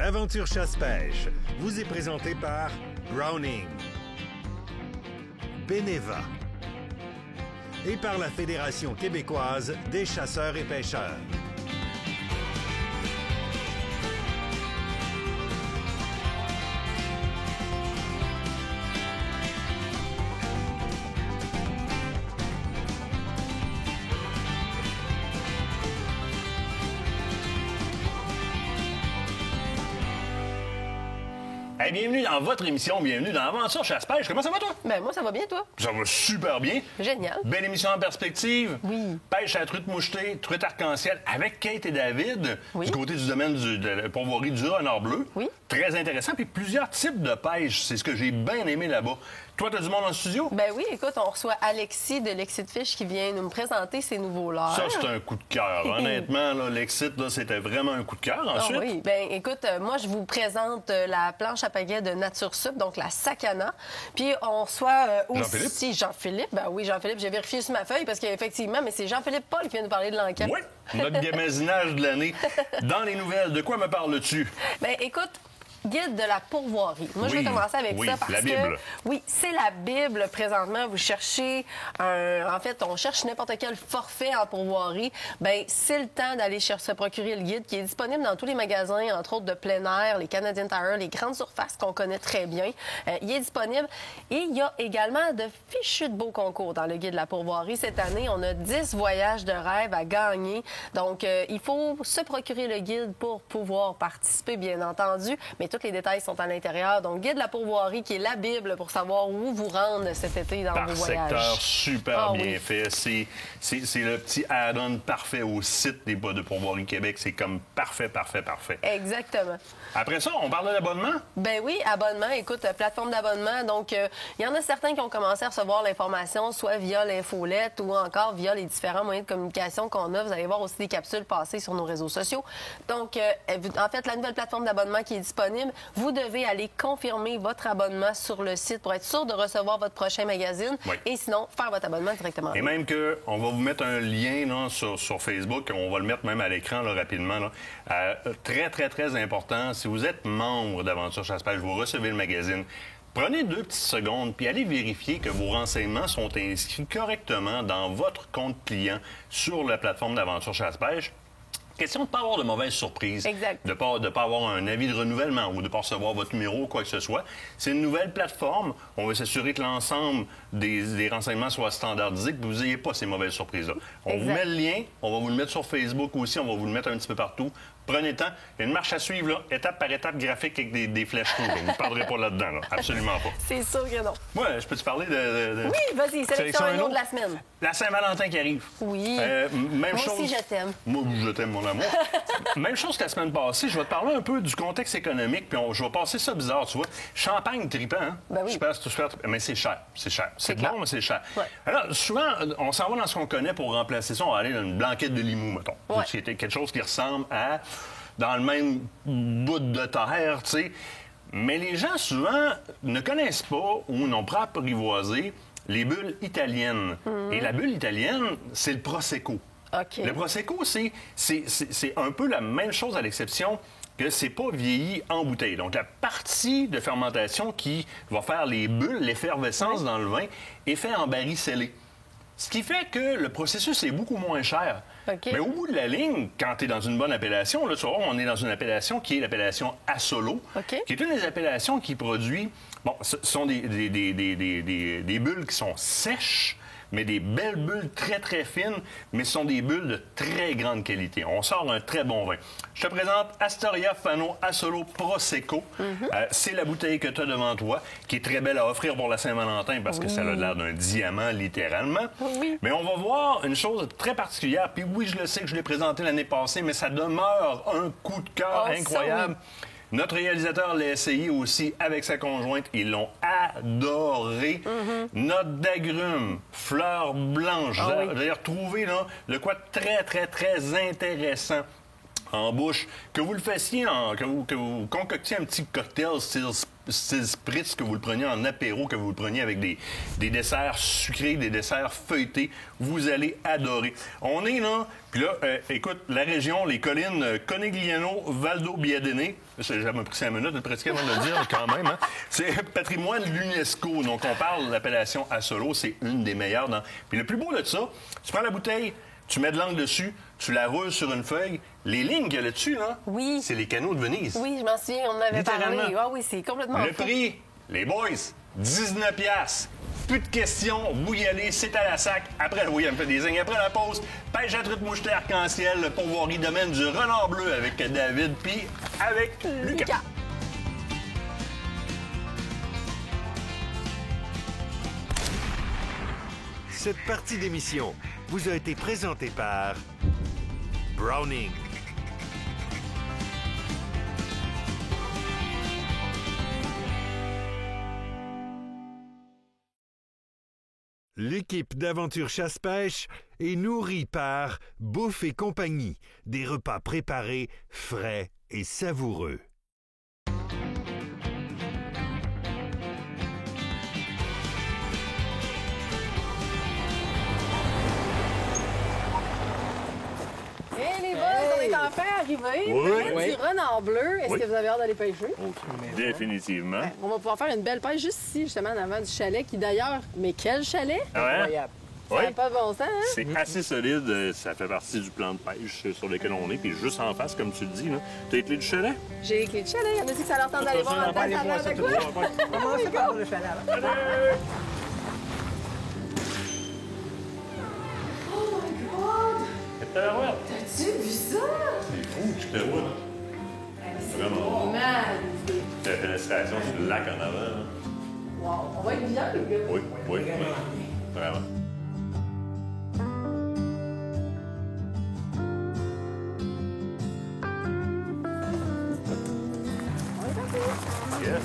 Aventure chasse-pêche vous est présenté par Browning, Beneva et par la Fédération québécoise des chasseurs et pêcheurs. Hey, bienvenue dans votre émission, bienvenue dans Aventure chasse-pêche. Comment ça va, toi? Ben moi, ça va bien, toi? Ça va super bien. Génial. Belle émission en perspective. Oui. Pêche à la truite mouchetée, truite arc-en-ciel avec Kate et David. Oui. Du côté du domaine de la pourvoirie du renard bleu. Oui. Très intéressant. Puis plusieurs types de pêche. C'est ce que j'ai bien aimé là-bas. Toi, t'as du monde en studio? Ben oui, écoute, on reçoit Alexis de Lexit Fish qui vient nous présenter ses nouveaux leurres. Ça, c'est un coup de cœur. Honnêtement, là, Lexit, là, c'était vraiment un coup de cœur. Ensuite? Ah oui. Ben écoute, moi, je vous présente la planche à pagaie de Nature Sup, donc la Sakana. Puis on reçoit aussi Jean-Philippe. Ben oui, Jean-Philippe, j'ai vérifié sur ma feuille parce qu'effectivement, mais c'est Jean-Philippe Paul qui vient nous parler de l'enquête. Oui, notre gamasinage de l'année. Dans les nouvelles, de quoi me parles-tu? Ben écoute, guide de la pourvoirie. Moi, je vais commencer avec ça parce la Bible. que... Oui, c'est la Bible présentement. Vous cherchez En fait, on cherche n'importe quel forfait en pourvoirie. Bien, c'est le temps d'aller se procurer le guide qui est disponible dans tous les magasins, entre autres de plein air, les Canadian Tire, les grandes surfaces qu'on connaît très bien. Il est disponible. Et il y a également de fichus de beaux concours dans le guide de la pourvoirie. Cette année, on a 10 voyages de rêve à gagner. Donc, il faut se procurer le guide pour pouvoir participer, bien entendu. Mais tous les détails sont à l'intérieur. Donc, guide de la pourvoirie, qui est la Bible pour savoir où vous rendre cet été dans vos voyages. Par secteur, super bien oui. fait. C'est le petit add-on parfait au site des bas de pourvoirie Québec. C'est comme parfait. Exactement. Après ça, on parle de l'abonnement? Ben oui, abonnement. Écoute, plateforme d'abonnement. Donc, il y en a certains qui ont commencé à recevoir l'information, soit via l'infolette ou encore via les différents moyens de communication qu'on a. Vous allez voir aussi des capsules passées sur nos réseaux sociaux. Donc, en fait, la nouvelle plateforme d'abonnement qui est disponible, vous devez aller confirmer votre abonnement sur le site pour être sûr de recevoir votre prochain magazine. Oui. Et sinon, faire votre abonnement directement. Et même qu'on va vous mettre un lien là, sur Facebook, on va le mettre même à l'écran là, rapidement. Là. Très important, si vous êtes membre d'Aventure Chasse-Pêche, vous recevez le magazine, prenez 2 petites secondes puis allez vérifier que vos renseignements sont inscrits correctement dans votre compte client sur la plateforme d'Aventure Chasse-Pêche. Question de ne pas avoir de mauvaises surprises. Exact. De ne pas avoir un avis de renouvellement ou de ne pas recevoir votre numéro ou quoi que ce soit. C'est une nouvelle plateforme. On va s'assurer que l'ensemble des renseignements soient standardisés, que vous n'ayez pas ces mauvaises surprises-là. On vous met le lien, on va vous le mettre sur Facebook aussi, on va vous le mettre un petit peu partout. Prenez le temps. Il y a une marche à suivre, là, étape par étape, graphique avec des flèches rouges. Vous ne parlerez pas là-dedans, là. Absolument pas. C'est sûr que non. Moi, je peux te parler de... Oui, vas-y, sélection un autre de la semaine. La Saint-Valentin qui arrive. Oui. Même Moi chose... aussi, je t'aime. Moi, je t'aime, mon amour. Même chose que la semaine passée, je vais te parler un peu du contexte économique, puis je vais passer ça bizarre, tu vois. Champagne tripant, hein? Ben oui. Je pense que mais c'est cher. C'est clair. bon, mais c'est cher. Ouais. Alors, souvent, on s'en va dans ce qu'on connaît pour remplacer ça. On va aller dans une blanquette de Limoux, mettons. Ouais. C'est quelque chose qui ressemble à... dans le même bout de terre, tu sais. Mais les gens, souvent, ne connaissent pas ou n'ont pas apprivoisé les bulles italiennes. Et la bulle italienne, c'est le Prosecco. OK. Le Prosecco, c'est un peu la même chose à l'exception que c'est pas vieilli en bouteille. Donc, la partie de fermentation qui va faire les bulles, l'effervescence dans le vin, est faite en baril scellé. Ce qui fait que le processus est beaucoup moins cher. OK. Mais au bout de la ligne, quand tu es dans une bonne appellation, là, tu vas voir, on est dans une appellation qui est l'appellation Assolo, OK. qui est une des appellations qui produit... Bon, ce sont des bulles qui sont sèches, mais des belles bulles très fines, mais ce sont des bulles de très grande qualité. On sort un très bon vin. Je te présente Astoria Fano Assolo Prosecco. C'est la bouteille que tu as devant toi, qui est très belle à offrir pour la Saint-Valentin parce que ça a l'air d'un diamant, littéralement. Oui. Mais on va voir une chose très particulière. Puis oui, je le sais que je l'ai présenté l'année passée, mais ça demeure un coup de cœur incroyable. Notre réalisateur l'a essayé aussi avec sa conjointe. Ils l'ont adoré. Notre d'agrumes, fleurs blanches. Vous allez retrouver là, de quoi très intéressant. en bouche, que vous le fassiez, que vous concoctiez un petit cocktail style spritz, que vous le preniez en apéro, que vous le preniez avec des desserts sucrés, des desserts feuilletés, vous allez adorer. On est là, puis là, écoute, la région, les collines Conegliano, Valdo Biadene, ça m'a pris 5 minutes de pratiquer avant de le dire quand même, hein? C'est patrimoine de l'UNESCO, donc on parle de l'appellation Asolo, c'est une des meilleures. Puis le plus beau de ça, tu prends la bouteille, tu mets de l'encre dessus, tu la roules sur une feuille. Les lignes qu'il y a là-dessus, là, oui. C'est les canaux de Venise. Oui, je m'en souviens, on en avait parlé. Ah oui, c'est complètement Le fou. prix, les boys, 19 $. Plus de questions, vous y allez, c'est à la sac. Après, oui, elle me fait des signes. Après la pause, pêche à truite mouchetée arc-en-ciel, le pourvoirie domaine du renard bleu avec David, puis avec Lucas. Cette partie d'émission vous a été présentée par Browning. L'équipe d'Aventure Chasse-Pêche est nourrie par Bouffe et Compagnie, des repas préparés, frais et savoureux. Les boys, on est enfin arrivés. Oui. Du renard bleu. Est-ce que vous avez hâte d'aller pêcher? Définitivement. On va pouvoir faire une belle pêche juste ici, justement, en avant du chalet, qui d'ailleurs... Mais quel chalet? Incroyable. Ça n'a pas de bon sens, hein? C'est assez solide. Ça fait partie du plan de pêche sur lequel on est. Puis juste en face, comme tu le dis, t'as les clés du chalet? J'ai les clés du chalet. Il y en a dit que ça leur tente d'aller voir en dedans. Ça a l'air de quoi? Commencez par le chalet. T'as-tu vu ça? C'est fou, je te vois. Vraiment. Magnifique. La félicitations sur le lac en avant. Là. Wow. On va être bien, les gars. Oui. Vraiment. Yes.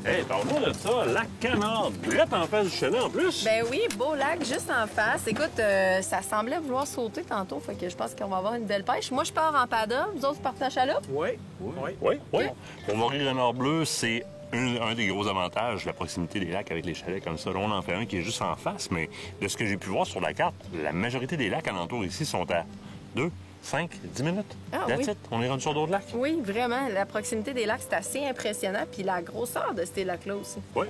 Hey, parle-moi de ça, lac Canard, direct en face du chalet en plus. Ben oui, beau lac juste en face. Écoute, ça semblait vouloir sauter tantôt, fait que je pense qu'on va avoir une belle pêche. Moi, je pars en paddle, vous autres, vous partez en chaloupe? Oui. Pour Maurice Renard Bleu, c'est un des gros avantages, la proximité des lacs avec les chalets comme ça. Là, on en fait un qui est juste en face, mais de ce que j'ai pu voir sur la carte, la majorité des lacs alentours ici sont à 2, 5, 10 minutes. Ah, That's oui. it. On est rendu sur d'autres lacs. Oui, vraiment. La proximité des lacs, c'est assez impressionnant. Puis la grosseur de ces lacs-là aussi. Oui.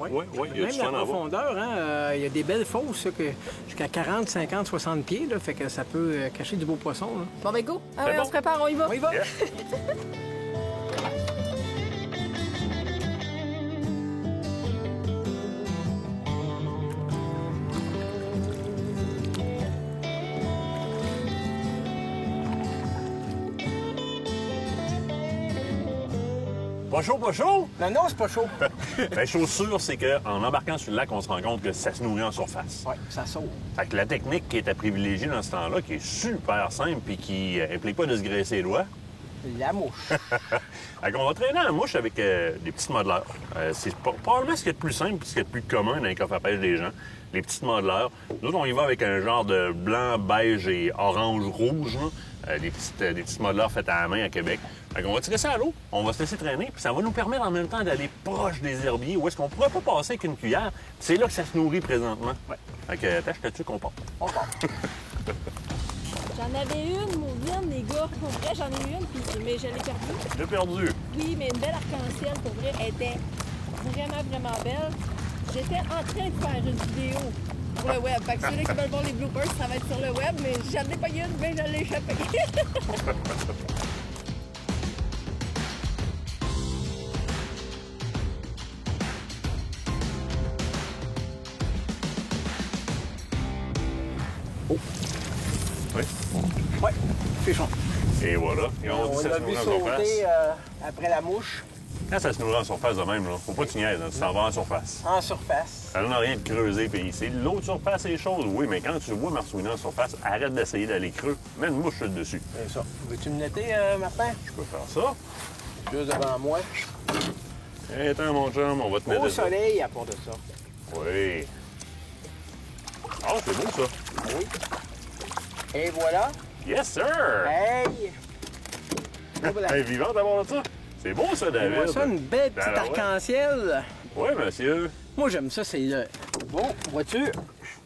Il y a Même du la fun en bas. profondeur, hein, il y a des belles fosses là, jusqu'à 40, 50, 60 pieds. Là, fait que ça peut cacher du beau poisson. Là. Bon, ben go. Ah, C'est ouais, bon. on se prépare, on y va. On y va. Yeah. Pas chaud? Non, c'est pas chaud. Bien, chose sûre, c'est qu'en embarquant sur le lac, on se rend compte que ça se nourrit en surface. Oui, ça saute. Fait que la technique qui est à privilégier dans ce temps-là, qui est super simple et qui implique pas de se graisser les doigts, La mouche. fait qu'on va traîner la mouche avec des petites modeleurs. C'est probablement ce qui est le plus simple et ce qui est le plus commun dans les coffres à pêche des gens. Les petites modeleurs. Nous autres, on y va avec un genre de blanc, beige et orange-rouge. Des petites modeleurs faites à la main à Québec. Fait qu'on va tirer ça à l'eau, on va se laisser traîner, puis ça va nous permettre en même temps d'aller proche des herbiers où est-ce qu'on pourrait pas passer avec une cuillère. C'est là que ça se nourrit présentement. Ouais. Fait que tâche là-dessus qu'on part. On part. J'en avais une, Mauvienne, les gars. Pour vrai, j'en ai eu une, mais je l'ai perdue. J'ai perdu. Oui, mais une belle arc-en-ciel, pour vrai, elle était vraiment belle. J'étais en train de faire une vidéo pour le web. Fait que ceux-là qui veulent voir les bloopers, ça va être sur le web, mais j'en ai pas eu une, mais je l'ai échappée. Oui. Oui, fichon. Et voilà. Et on dit On ça l'a se vu nourrit en surface. sauter après la mouche Quand ça se nourrit en surface de même, là, faut pas que tu niaises, hein, tu t'en vas en surface. en surface. Ça donne rien de creuser puis c'est l'eau de surface et choses, oui, mais quand tu vois marsouiner en surface, arrête d'essayer d'aller creux, mets une mouche sur le dessus. C'est ça. Veux-tu me noter, Martin? Je peux faire ça. Juste devant moi. Attends, mon chum, on va te mettre Au ça. soleil à part de ça. Oui. Ah, c'est beau, ça. Oui. Et voilà. Yes, sir! Hey! Voilà. Hey, vivant d'avoir ça. C'est beau, ça, David. On voit ça, une belle petite Ben, ouais. arc-en-ciel. Oui, monsieur. Moi, j'aime ça, c'est le... Bon, vois-tu?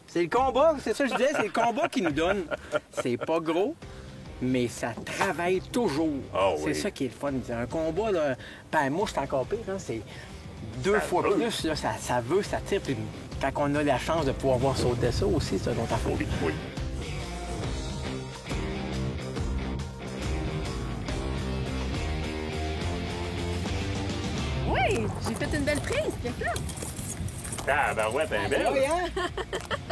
C'est le combat, c'est ça que je disais, c'est le combat qui nous donne. C'est pas gros, mais ça travaille toujours. Ah oui. C'est ça qui est le fun. Un combat, là, ben moi, c'est encore pire, hein, c'est deux fois plus, là, ça veut, ça tire. Puis quand on a la chance de pouvoir voir sauter ça aussi, c'est un autre affaire. Oui, oui. Oui, j'ai fait une belle prise, c'est là. Ah, ben ouais, t'es belle. Oui, hein?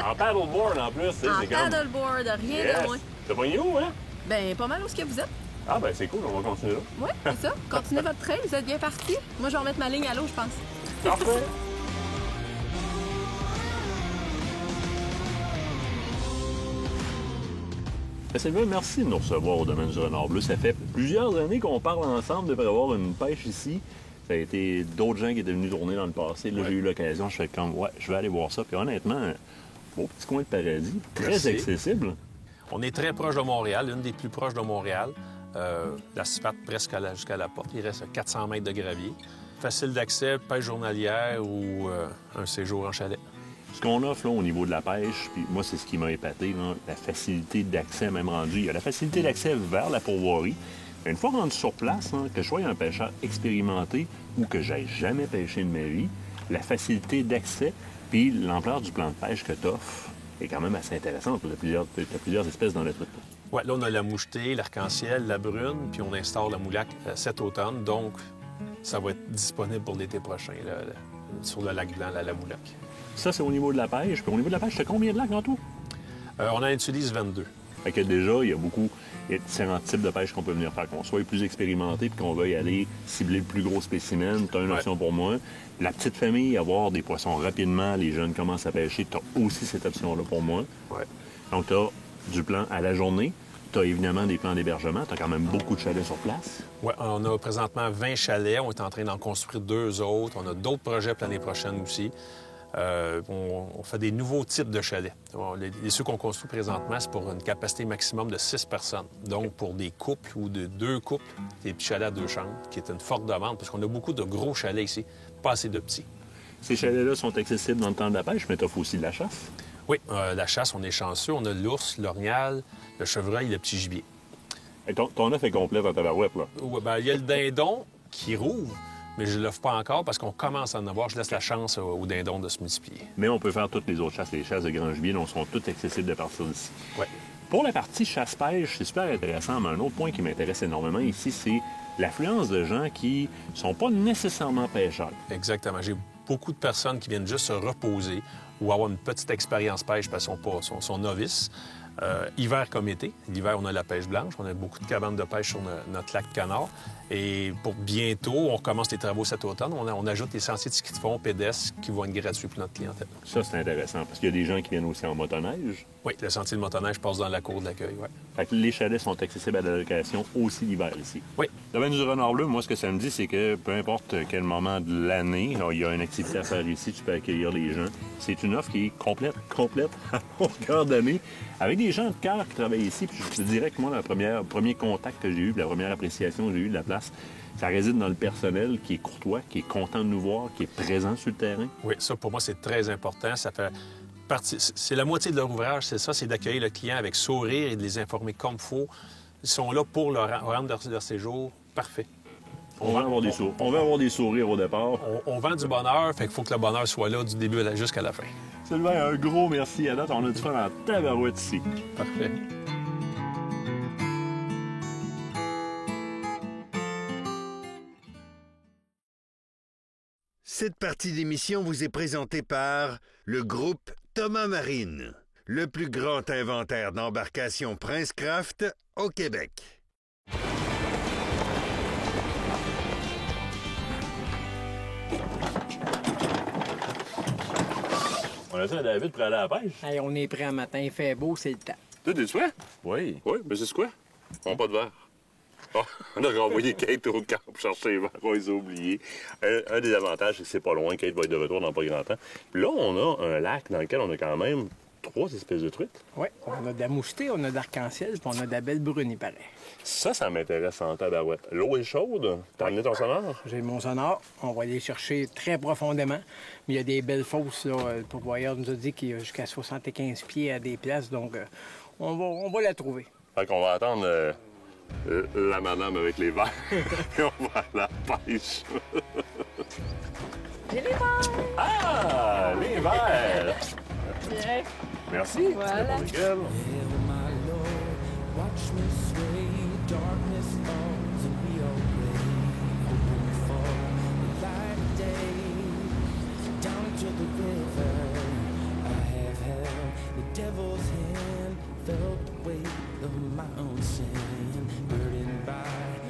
En paddleboard, en plus, tu sais, En c'est comme... paddleboard, rien Yes. de moins. T'as pogné où, hein? Ben, pas mal où est-ce que vous êtes. Ah, ben c'est cool, on va continuer là. Oui, c'est ça. Continuez votre trail, vous êtes bien parti. Moi, je vais remettre ma ligne à l'eau, je pense. Parfait. Sylvain, merci de nous recevoir au domaine du Renard Bleu. Ça fait plusieurs années qu'on parle ensemble de prévoir une pêche ici. Ça a été d'autres gens qui étaient venus tourner dans le passé. Là, j'ai eu l'occasion, je fais comme, ouais, je vais aller voir ça. Puis honnêtement, un beau petit coin de paradis, très Merci. accessible. On est très proche de Montréal, l'une des plus proches de Montréal. L'asphalte presque jusqu'à la porte. Il reste 400 mètres de gravier. Facile d'accès, pêche journalière ou un séjour en chalet. Ce qu'on offre là, au niveau de la pêche, puis moi, c'est ce qui m'a épaté, là, la facilité d'accès, même rendu. Il y a la facilité d'accès vers la pourvoirie. Mais une fois rendu sur place, hein, que je sois un pêcheur expérimenté ou que j'aille jamais pêché de ma vie, la facilité d'accès puis l'ampleur du plan de pêche que tu offres est quand même assez intéressante. Tu as plusieurs espèces dans le truc. Ouais, là, on a la mouchetée, l'arc-en-ciel, la brune, puis on instaure la moulac cet automne. Donc, ça va être disponible pour l'été prochain, là, sur le lac blanc, la moulac. Ça, c'est au niveau de la pêche. Puis au niveau de la pêche, tu as combien de lacs en tout? On en utilise 22. Fait que déjà, il y a différents types de pêche qu'on peut venir faire. Qu'on soit plus expérimenté puis qu'on veuille aller cibler le plus gros spécimen, tu as une option pour moi. La petite famille, avoir des poissons rapidement, les jeunes commencent à pêcher, tu as aussi cette option-là pour moi. Ouais. Donc, tu as du plan à la journée. Tu as évidemment des plans d'hébergement. Tu as quand même beaucoup de chalets sur place. Oui, on a présentement 20 chalets. On est en train d'en construire 2 autres. On a d'autres projets pour l'année prochaine aussi. On fait des nouveaux types de chalets. Ceux qu'on construit présentement, c'est pour une capacité maximum de 6 personnes. Donc, pour des couples ou de 2 couples, des petits chalets à 2 chambres, qui est une forte demande, parce qu'on a beaucoup de gros chalets ici, pas assez de petits. Ces chalets-là sont accessibles dans le temps de la pêche, mais tu offres aussi de la chasse. Oui, la chasse, on est chanceux. On a l'ours, l'orignal, le chevreuil et le petit gibier. Et ton offre est complète dans ta barouette, là. Ouais, ben, il y a le dindon qui rouvre, mais je ne l'offre pas encore parce qu'on commence à en avoir. Je laisse la chance au dindon de se multiplier. Mais on peut faire toutes les autres chasses. Les chasses de grand gibier, donc, sont toutes accessibles de partir d'ici. Oui. Pour la partie chasse-pêche, c'est super intéressant, mais un autre point qui m'intéresse énormément ici, c'est l'affluence de gens qui sont pas nécessairement pêcheurs. Exactement. J'ai beaucoup de personnes qui viennent juste se reposer ou avoir une petite expérience pêche parce qu'ils sont novices. Hiver comme été. L'hiver, on a la pêche blanche. On a beaucoup de cabanes de pêche sur notre lac Canard. Et pour bientôt, on recommence les travaux cet automne. On ajoute les sentiers de ski de fond pédestres qui vont être gratuits pour notre clientèle. Ça, c'est intéressant, parce qu'il y a des gens qui viennent aussi en motoneige. Oui, le sentier de motoneige passe dans la cour de l'accueil, oui. Fait que les chalets sont accessibles à la location aussi l'hiver ici. Oui. Domaine du Renard Bleu, moi, ce que ça me dit, c'est que peu importe quel moment de l'année, il y a une activité à faire ici, tu peux accueillir les gens. C'est une offre qui est complète à longueur d'année, avec des gens de cœur qui travaillent ici. Puis je te dirais que moi, le premier contact que j'ai eu, la première appréciation que j'ai eue de la place, ça réside dans le personnel qui est courtois, qui est content de nous voir, qui est présent sur le terrain. Oui, ça, pour moi, c'est très important. Ça fait partie... C'est la moitié de leur ouvrage, c'est ça, c'est d'accueillir le client avec sourire et de les informer comme il faut. Ils sont là pour rendre leur séjour parfait. On veut avoir des sourires au départ. On vend du bonheur, fait qu'il faut que le bonheur soit là du début jusqu'à la fin. Sylvain, un gros merci à date. On a du fun en tabarouette ici. Parfait. Cette partie d'émission vous est présentée par le groupe Thomas Marine, le plus grand inventaire d'embarcations Princecraft au Québec. On a ça à David pour aller à la pêche. Hey, on est prêt un matin, il fait beau, c'est le temps. Toi, t'es prêt? Oui. Oui, mais c'est quoi? On n'a pas de verre. Oh, on a renvoyé Kate au camp pour chercher les verres, on les a oubliés. Un des avantages, c'est que c'est pas loin. Kate va être de retour dans pas grand temps. Puis là, on a un lac dans lequel on a quand même 3 espèces de truites. Oui, on a de la mouchetée, on a de l'arc-en-ciel, puis on a de la belle brune, il paraît. Ça m'intéresse en tabarouette. L'eau est chaude. T'as amené ton sonore? J'ai mon sonore, on va aller chercher très profondément. Mais il y a des belles fosses, là. Le pourvoyeur nous a dit qu'il y a jusqu'à 75 pieds à des places, donc on va la trouver. Fait qu'on va attendre la madame avec les verres, et on va à la pêche. J'ai les verres! Ah! Les verres! Tiens. Merci. Voilà. C'est pas nickel.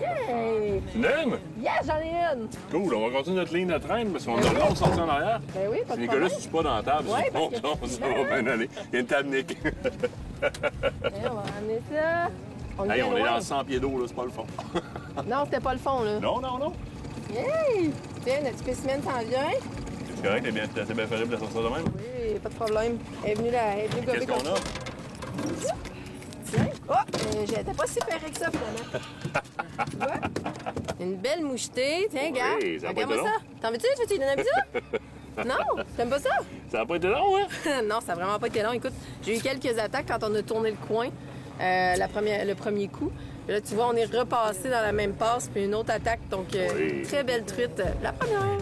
Yay! Tu l'aimes? Yes, j'en ai une! Cool, on va continuer notre ligne de traîne parce qu'on a le long de sortir en arrière. Ben oui, pas Si de Nicolas, problème. si tu pas dans la table, Ouais, c'est bon, parce que- ça va bien aller. Il y a une table Nick. Hey, on va ramener ça. Hey, on est loin. dans 100 pieds d'eau, là, c'est pas le fond. Non, c'était pas le fond, là. Non. Yay! Tiens, notre spécimen s'en vient. C'est correct, t'es assez bien ferré pour la sortir de même. Oui, pas de problème. Elle est venue là, elle est venue gober Qu'est-ce qu'on comme a? ça. Tiens. Oh! J'étais pas si ferré que ça, finalement. Tu vois? Une belle mouchetée. Tiens, Oui, regarde. ça a pas Regarde-moi été ça. T'en veux-tu? Tu veux lui donner un bisou? Non? T'aimes pas ça? Ça a pas été long, hein? Non, ça a vraiment pas été long. Écoute, j'ai eu quelques attaques quand on a tourné le coin, le premier coup. Puis là, tu vois, on est repassé dans la même passe, puis une autre attaque. Donc, Oui. très belle truite. La première.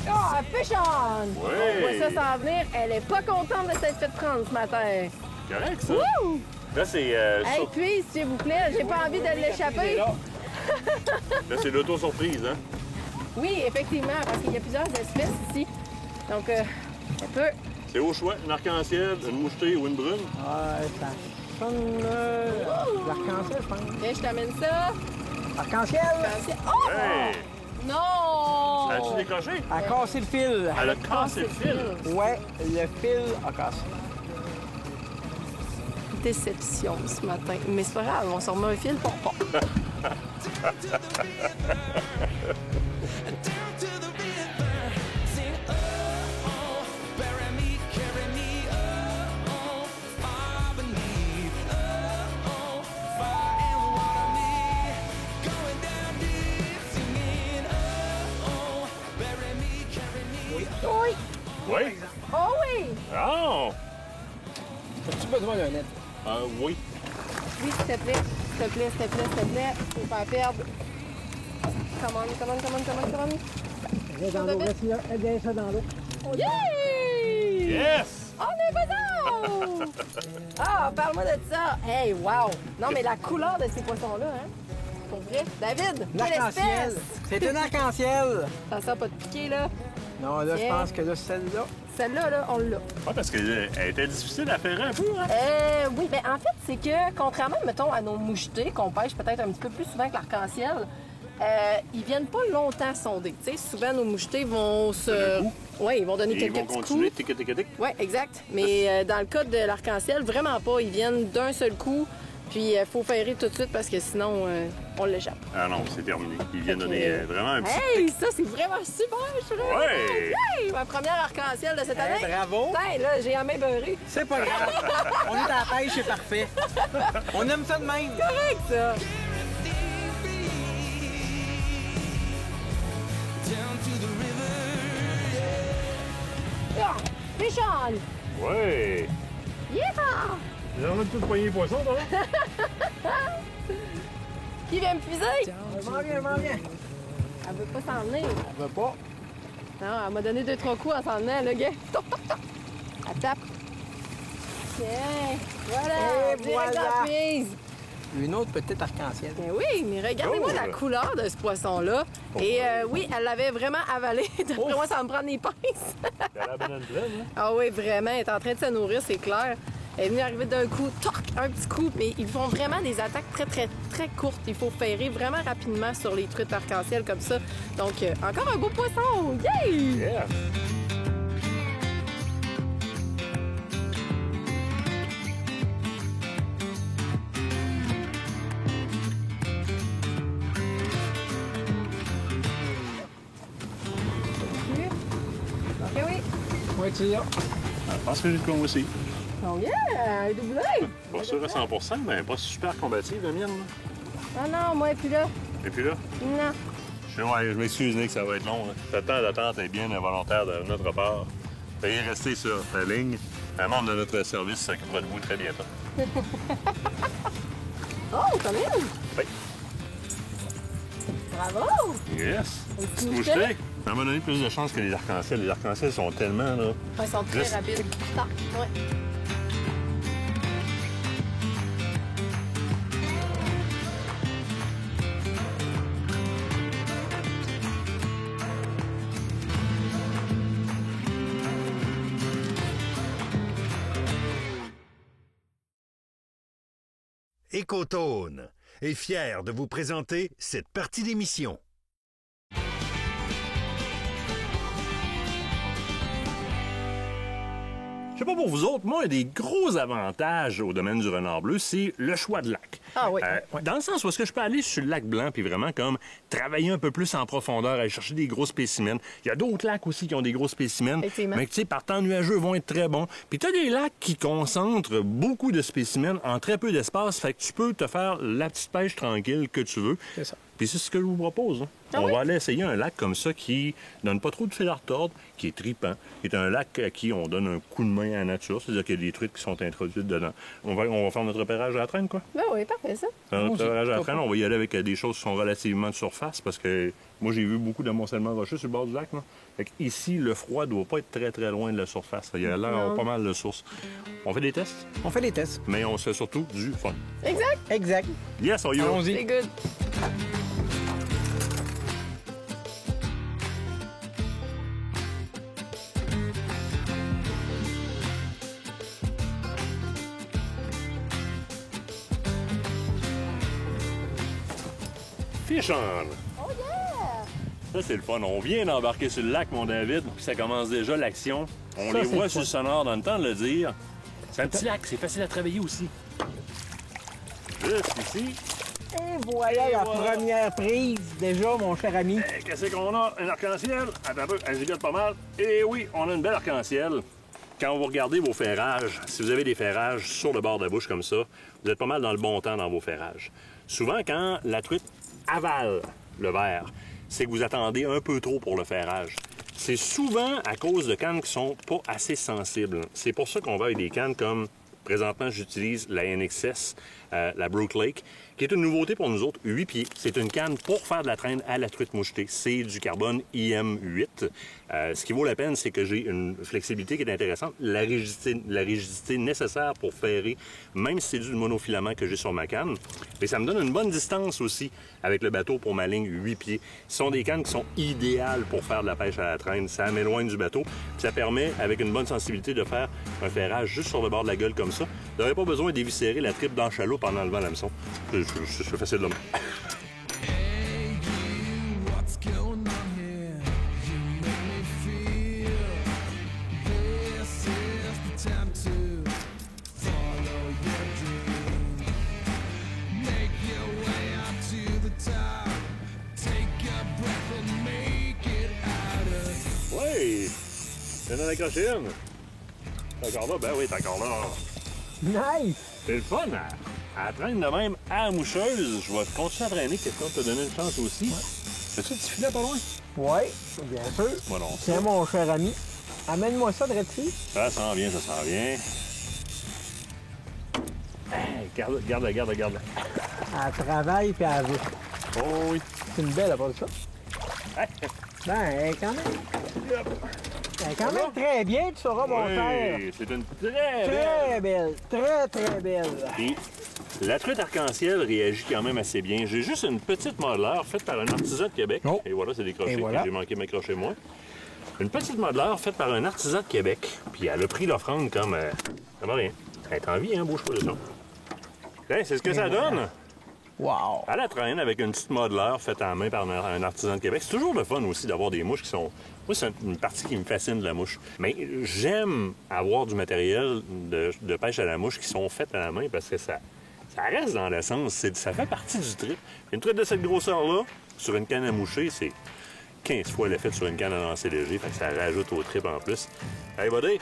Oh, péchonne! Oui. On voit ça s'en venir. Elle est pas contente de s'être fait prendre ce matin. Correct, ça. Wouh! Là, c'est Hey, puis, s'il vous plaît, j'ai pas envie de l'échapper. là, c'est l'auto-surprise, hein? Oui, effectivement, parce qu'il y a plusieurs espèces ici. Donc, ça peut. C'est au choix, une arc-en-ciel, une mouchetée ou une brune. Ouais, ça sonne l'arc-en-ciel, je pense. Viens, je t'amène ça. Arc-en-ciel! Oh! Hey! Non! As-tu décroché? Elle a cassé le fil. Elle a cassé le fil. Ouais, le fil a cassé. Déception ce matin. Mais c'est pas grave, on se remet un fil pour pas. Oui! Oui? Oh oui! Oh! As-tu besoin d'un net? Oui. Oui, s'il te plaît. S'il te plaît, s'il te plaît, s'il te plaît. Faut pas perdre. Come on. Viens dans l'eau, viens ça dans l'eau. Yay! Yes! On est pas Ah, parle-moi de ça. Hey, wow! Non, mais la couleur de ces poissons-là, hein? Pour vrai. David, quelle L'arc-en-ciel. espèce? C'est un arc-en-ciel. Ça sent pas de piquer, là. Non, là, je Tiens. pense que là, celle-là. Celle-là, là, on l'a. Ouais, parce qu'elle était difficile à faire un peu, hein? Oui, ben en fait, c'est que, contrairement, mettons, à nos mouchetés, qu'on pêche peut-être un petit peu plus souvent que l'arc-en-ciel, ils viennent pas longtemps sonder. Tu sais, souvent, nos mouchetés vont se... Oui, ils vont donner Et ils quelques vont petits continuer, coups. tic. Oui, exact. Mais dans le cas de l'arc-en-ciel, vraiment pas. Ils viennent d'un seul coup, puis il faut ferrer tout de suite parce que sinon, on l'échappe. Ah non, c'est terminé. Il vient Fait que- donner vraiment un petit... Hey, ça, c'est vraiment super! Je suis vraiment Ouais! contente. Hey, ma première arc-en-ciel de cette année. bravo. Putain, là, j'ai la main beurrée. C'est pas grave. On est à la pêche, c'est parfait. On aime ça de même. Correct, ça. Ah, Péchonne! Ouais! Yeah! J'en ai tout poigné les poissons, toi? Qui vient me puiser? Elle m'en vient. Elle veut pas s'en venir. Elle veut pas. Non, elle m'a donné 2-3 coups en s'en venant, le gars. Toc, toc, toc. Elle tape. Tiens, voilà, Et direct voilà. dans la prise. Une autre petite arc-en-ciel. Ben oui, mais regardez-moi Oh. la couleur de ce poisson-là. Et oui, elle l'avait vraiment avalé. D'après moi, ça va me prendre les pinces. Elle a la banane pleine, hein? Ah oui, vraiment, elle est en train de se nourrir, c'est clair. Elle est venue arriver d'un coup, toc, un petit coup, mais ils font vraiment des attaques très courtes. Il faut ferrer vraiment rapidement sur les truites arc-en-ciel comme ça. Donc, encore un beau poisson! Yay! Yeah! Moi, tu là. Je pense que j'ai de quoi moi aussi. Oh yeah, un doublé! Pas sûr à 100 mais pas super combative, la mienne. Là. Non, non, moi, et puis là. Et puis là? Non. Je m'excuse, Nick, ça va être long. Hein. Le temps d'attente est bien involontaire de notre part. Veuillez rester sur la ligne. Un membre de notre service s'occupera de vous très bientôt. Oh, quand même! Oui. Bravo! Yes! Un petit Petite moucheté? moucheté. Ça m'a donné plus de chance que les arcs-en-ciel. Les arcs-en-ciel sont tellement, là... Ils sont très Juste- rapides. Ah, ouais. Écotone est fier de vous présenter cette partie d'émission. Je sais pas pour vous autres, moi, un des gros avantages au domaine du renard bleu, c'est le choix de lac. Ah oui. Dans le sens où est-ce que je peux aller sur le lac blanc puis vraiment comme travailler un peu plus en profondeur, aller chercher des gros spécimens. Il y a d'autres lacs aussi qui ont des gros spécimens. Effectivement. Mais tu sais, par temps nuageux, vont être très bons. Puis tu as des lacs qui concentrent beaucoup de spécimens en très peu d'espace. Fait que tu peux te faire la petite pêche tranquille que tu veux. C'est ça. Puis c'est ce que je vous propose. Hein. On va aller essayer un lac comme ça qui donne pas trop de fil à retordre, qui est tripant, qui est un lac à qui on donne un coup de main à la nature, c'est-à-dire qu'il y a des truites qui sont introduites dedans. On va faire notre repérage à la traîne, quoi. Ben oui, parfait, ça. Faire notre repérage à la traîne, on va y aller avec des choses qui sont relativement de surface, parce que moi, j'ai vu beaucoup d'amoncellements rocheux sur le bord du lac. Là. Fait que ici, le froid doit pas être très, très loin de la surface. Il y a l'air pas mal de sources. On fait des tests, On fait des tests. mais on se fait surtout du fun. Exact. Exact. Yes, on y va. Allons-y. C'est good. Fish on! Oh yeah! Ça, c'est le fun. On vient d'embarquer sur le lac, mon David, puis ça commence déjà l'action. On Ça, les c'est voit le sur le sonore dans le temps de le dire. C'est un petit lac, c'est facile à travailler aussi. Juste ici. Et voilà la première prise, déjà, mon cher ami. Qu'est-ce qu'on a? Un arc-en-ciel? Attends un peu, elle gigote pas mal. Et oui, on a une belle arc-en-ciel. Quand vous regardez vos ferrages, si vous avez des ferrages sur le bord de la bouche comme ça, vous êtes pas mal dans le bon temps dans vos ferrages. Souvent, quand la truite avale le verre, c'est que vous attendez un peu trop pour le ferrage. C'est souvent à cause de cannes qui sont pas assez sensibles. C'est pour ça qu'on va avec des cannes comme, présentement, j'utilise la NXS, la Brook Lake, qui est une nouveauté pour nous autres, 8 pieds. C'est une canne pour faire de la traîne à la truite mouchetée. C'est du carbone IM8. Ce qui vaut la peine, c'est que j'ai une flexibilité qui est intéressante, la rigidité nécessaire pour ferrer, même si c'est du monofilament que j'ai sur ma canne. Mais ça me donne une bonne distance aussi avec le bateau pour ma ligne 8 pieds. Ce sont des cannes qui sont idéales pour faire de la pêche à la traîne. Ça m'éloigne du bateau. Puis ça permet, avec une bonne sensibilité, de faire un ferrage juste sur le bord de la gueule comme ça. Vous n'aurez pas besoin d'éviscérer la tripe dans le chaloupe en enlevant l'hameçon. C'est facile de même. Oui! C'est dans la cochine. T'es encore là? Ben oui, t'es encore là. Nice! C'est le fun, à la traîne de même à la moucheuse. Je vais continuer à traîner, question de te donner une chance aussi. Fais-tu un petit filet pas loin? Oui, bien sûr. Moi non. Tiens, mon cher ami. Amène-moi ça de dessus. Ça s'en vient, ça s'en vient. Hey, garde-la. Elle travaille puis elle veut. Oh oui. C'est une belle à part de ça. Hey. Ben, elle est quand même. Elle est quand même très bien, tu sauras, mon frère. Oui, c'est une très Très belle. Très, très belle. Et la truite arc-en-ciel réagit quand même assez bien. J'ai juste une petite modeleur faite par un artisan de Québec. Oh. Et voilà, c'est décroché. Et voilà. J'ai manqué de m'accrocher moi. Une petite modeleur faite par un artisan de Québec. Puis elle a pris l'offrande comme... ça va rien. Elle est en vie, hein, bouge pas de ça. Hey, c'est ce que ça donne. Wow! À la traîne, avec une petite modeleur faite en main par un artisan de Québec. C'est toujours le fun aussi d'avoir des mouches qui sont... Moi, c'est une partie qui me fascine de la mouche. Mais j'aime avoir du matériel de pêche à la mouche qui sont faites à la main parce que ça reste dans l'essence. Ça fait partie du trip. Une truite de cette grosseur-là, sur une canne à moucher, c'est... 15 fois l'effet sur une canne à lancer léger, fait que ça rajoute au trip en plus. Hey, buddy,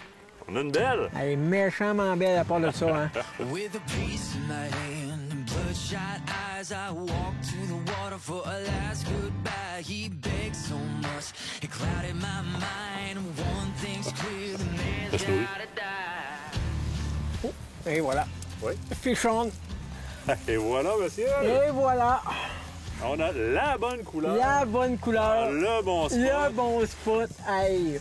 on a une belle! Elle est méchamment belle à part de ça, hein? With a piece in my hand and bloodshot eyes, I walked to the water for a last goodbye. He begged so much, it clouded my mind. One thing's clear, the man's gotta die. Oh, et voilà. Oui. Fish on. Et voilà, monsieur! Et voilà. On a la bonne couleur. La bonne couleur. Le bon spot. Le bon spot. Hey.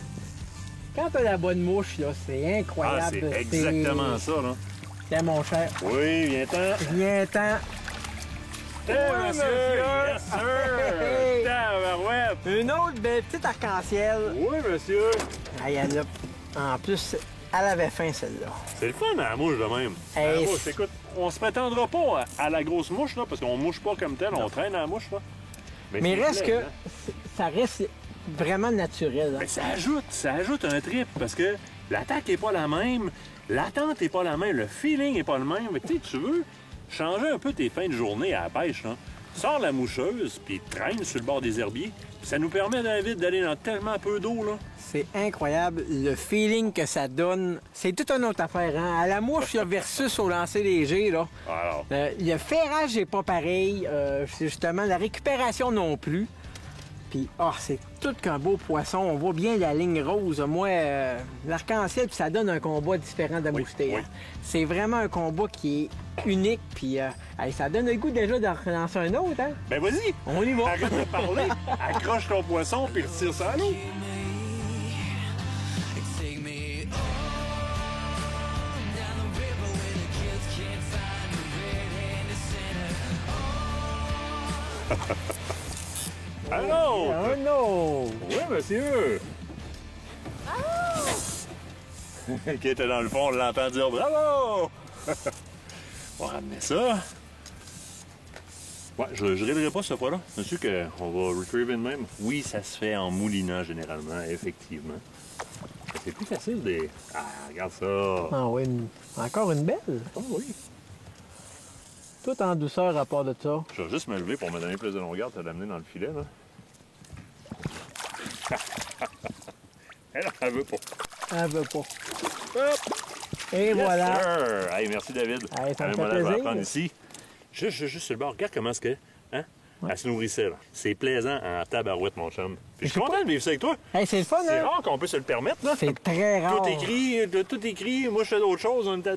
Quand t'as la bonne mouche, là, c'est incroyable. Ah, c'est exactement ça, là. Tiens, mon cher. Oui, viens-t'en. Viens-t'en. Oui, monsieur! Yes, sir! Hey. Tabarouette! Une autre belle petite arc-en-ciel. Oui, monsieur! Hey, elle a... En plus, elle avait faim, celle-là. C'est le fun à la mouche de même. Hey, La mouche, écoute, on se prétendra pas à la grosse mouche, là, parce qu'on mouche pas comme tel, on traîne à la mouche, là. Mais c'est reste que plaisant. ça reste vraiment naturel. Hein. Mais ça ajoute un trip, parce que l'attaque est pas la même, l'attente est pas la même, le feeling est pas le même. Mais tu sais, tu veux changer un peu tes fins de journée à la pêche, là. Sors la moucheuse, puis traîne sur le bord des herbiers. Ça nous permet, David, d'aller dans tellement peu d'eau, là. C'est incroyable. Le feeling que ça donne, c'est toute une autre affaire. Hein? À la mouche, là, versus au lancer léger, là. Alors, Le ferrage n'est pas pareil. C'est justement la récupération non plus. Puis, c'est tout qu'un beau poisson. On voit bien la ligne rose. Moi, l'arc-en-ciel, puis ça donne un combat différent de moucheté. oui. Hein. C'est vraiment un combat qui est unique. Puis, ça donne le goût déjà d'en relancer un autre. Hein? ben vas-y! On y va. Arrête de parler, accroche ton poisson, puis retire ça à l'eau. Take me on down the river where the kids can't find the red-handed sinner. Allô? Oh non! Oui, monsieur! Qui était dans le fond, on l'entend dire bravo! On va ramener ça. Ouais, je ne riderai pas cette fois-là. Monsieur, qu'on va retriever de même. Oui, ça se fait en moulinant généralement, effectivement. C'est plus facile de. Ah, regarde ça! Ah oui, encore une belle. Oh oui! Tout en douceur à part de ça. Je vais juste me lever pour me donner plus de longueur, te l'amener dans le filet, là. Elle veut pas. Elle veut pas. Hop! Et Yes, voilà. sir. Hey, merci, David. Hey, ça me fait Moi, là, je vais la plaisir. prendre ici. Juste sur le bord. Regarde comment est-ce que... Hein? Elle se nourrissait, là. C'est plaisant en tabarouette, mon chum. Puis je suis content de vivre ça avec toi. Hey, c'est le fun, C'est hein? rare qu'on peut se le permettre, là. C'est très rare. Tout écrit. Moi, je fais d'autres choses. On est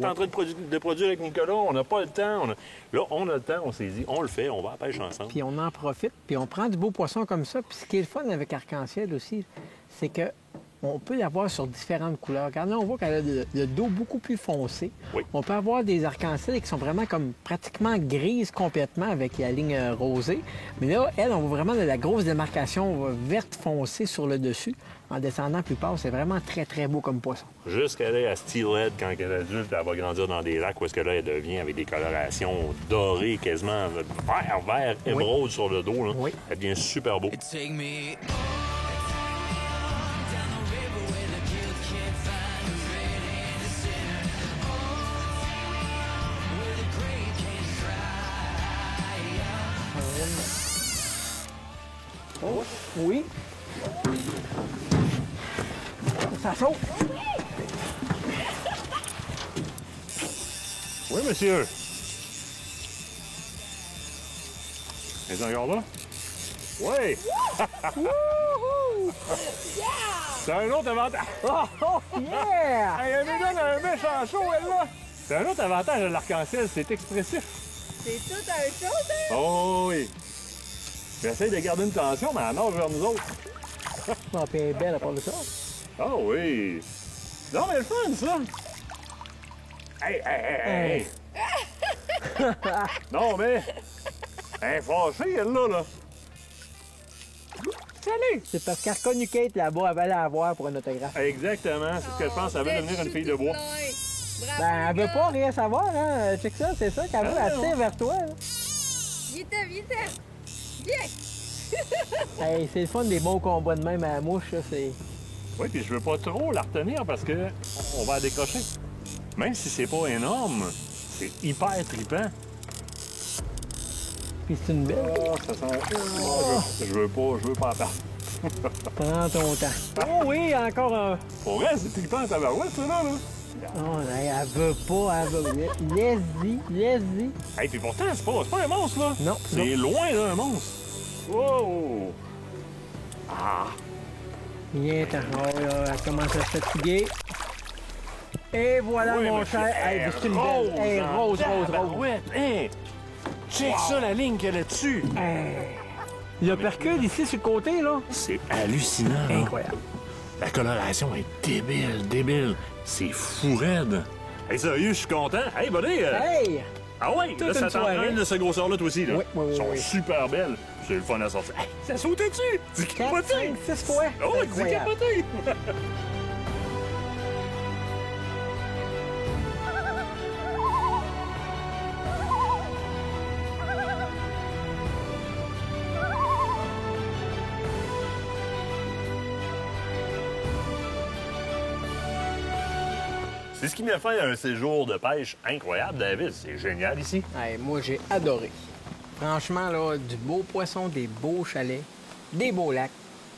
en train de produire avec Nicolas. On n'a pas le temps. Là, on a le temps. On s'est dit, on le fait. On va à la pêche ensemble. Puis on en profite, puis on prend du beau poisson comme ça. Puis ce qui est le fun avec Arc-en-Ciel aussi, c'est que on peut l'avoir sur différentes couleurs. Regarde, là, on voit qu'elle a le dos beaucoup plus foncé. Oui. On peut avoir des arcs-en-ciel qui sont vraiment comme pratiquement grises complètement avec la ligne rosée. Mais là, elle, on voit vraiment de la grosse démarcation verte foncée sur le dessus. En descendant plus bas, c'est vraiment très, très beau comme poisson. Jusqu'à là, à Steelhead, quand elle est adulte, elle va grandir dans des lacs où est-ce que là, elle devient avec des colorations dorées, quasiment vert, émeraude sur le dos. Là. Oui. Elle devient super beau. Take me down the river where the kids can't find the red-handed sinner. Where the great can't dry. Oh, oui. Ça saute. Oui, monsieur. Est-ce encore là? Oui! C'est un autre avantage. Oh, yeah! Elle me donne un méchant chaud, elle, là. C'est un autre avantage de l'arc-en-ciel, c'est expressif. C'est tout un chose, hein? Oh oui. J'essaie de garder une tension, mais elle nage vers nous autres. Non, puis elle est belle à part de ça. Oh oui. Non, mais le fun, ça. Hey. Non, mais... Elle est fâchée, elle, là. Salut! C'est parce qu'elle a reconnu Kate là-bas, elle va la voir pour un autographe. Exactement, c'est ce que je pense. Elle veut devenir une fille de bois. Bravo, Ben, elle les veut gars. pas rien savoir, hein. Check ça, c'est ça qu'elle veut, Ah, elle non. tire vers toi. Là. Vite. Viens. Hey, c'est le fun des bons combats de même à la mouche, là, c'est... Oui, puis je veux pas trop la retenir parce que on va la décocher. Même si c'est pas énorme, c'est hyper trippant. Puis c'est une belle. Ah, ça sent... Je veux pas en parler. Prends ton temps. Oh oui, encore un. Pour vrai, c'est tout le temps en tabarouette, ça, là. Oh, elle veut pas, elle veut. Laisse-y. Hey, puis pourtant, c'est pas un monstre, là. Non. C'est loin, là, un monstre. Wow! Ah! Viens-t'en. Oh là, elle commence à se fatiguer. Et voilà, Oui, mon monsieur. cher. Hey, c'est une belle. Hey, rose. Ouais, hey! Check ça, la ligne qu'elle a dessus. Le percule ici sur le côté, là. C'est hallucinant, là. Incroyable. La coloration est débile. C'est fou raide. Hey, sérieux, je suis content. Hey, buddy! Hey! Ah ouais, Toute là, ça une soirée. t'entraîne de ce grosseur-là, toi aussi, là. Oui. Ils sont super belles. C'est le fun à sortir. Hey, ça sautait dessus! C'est 4, capoté! 5, 6 fois. Oh, c'est Incroyable. capoté! C'est ce qui m'a fait un séjour de pêche incroyable, David. C'est génial ici. Hey, moi, j'ai adoré. Franchement, là, du beau poisson, des beaux chalets, des beaux lacs.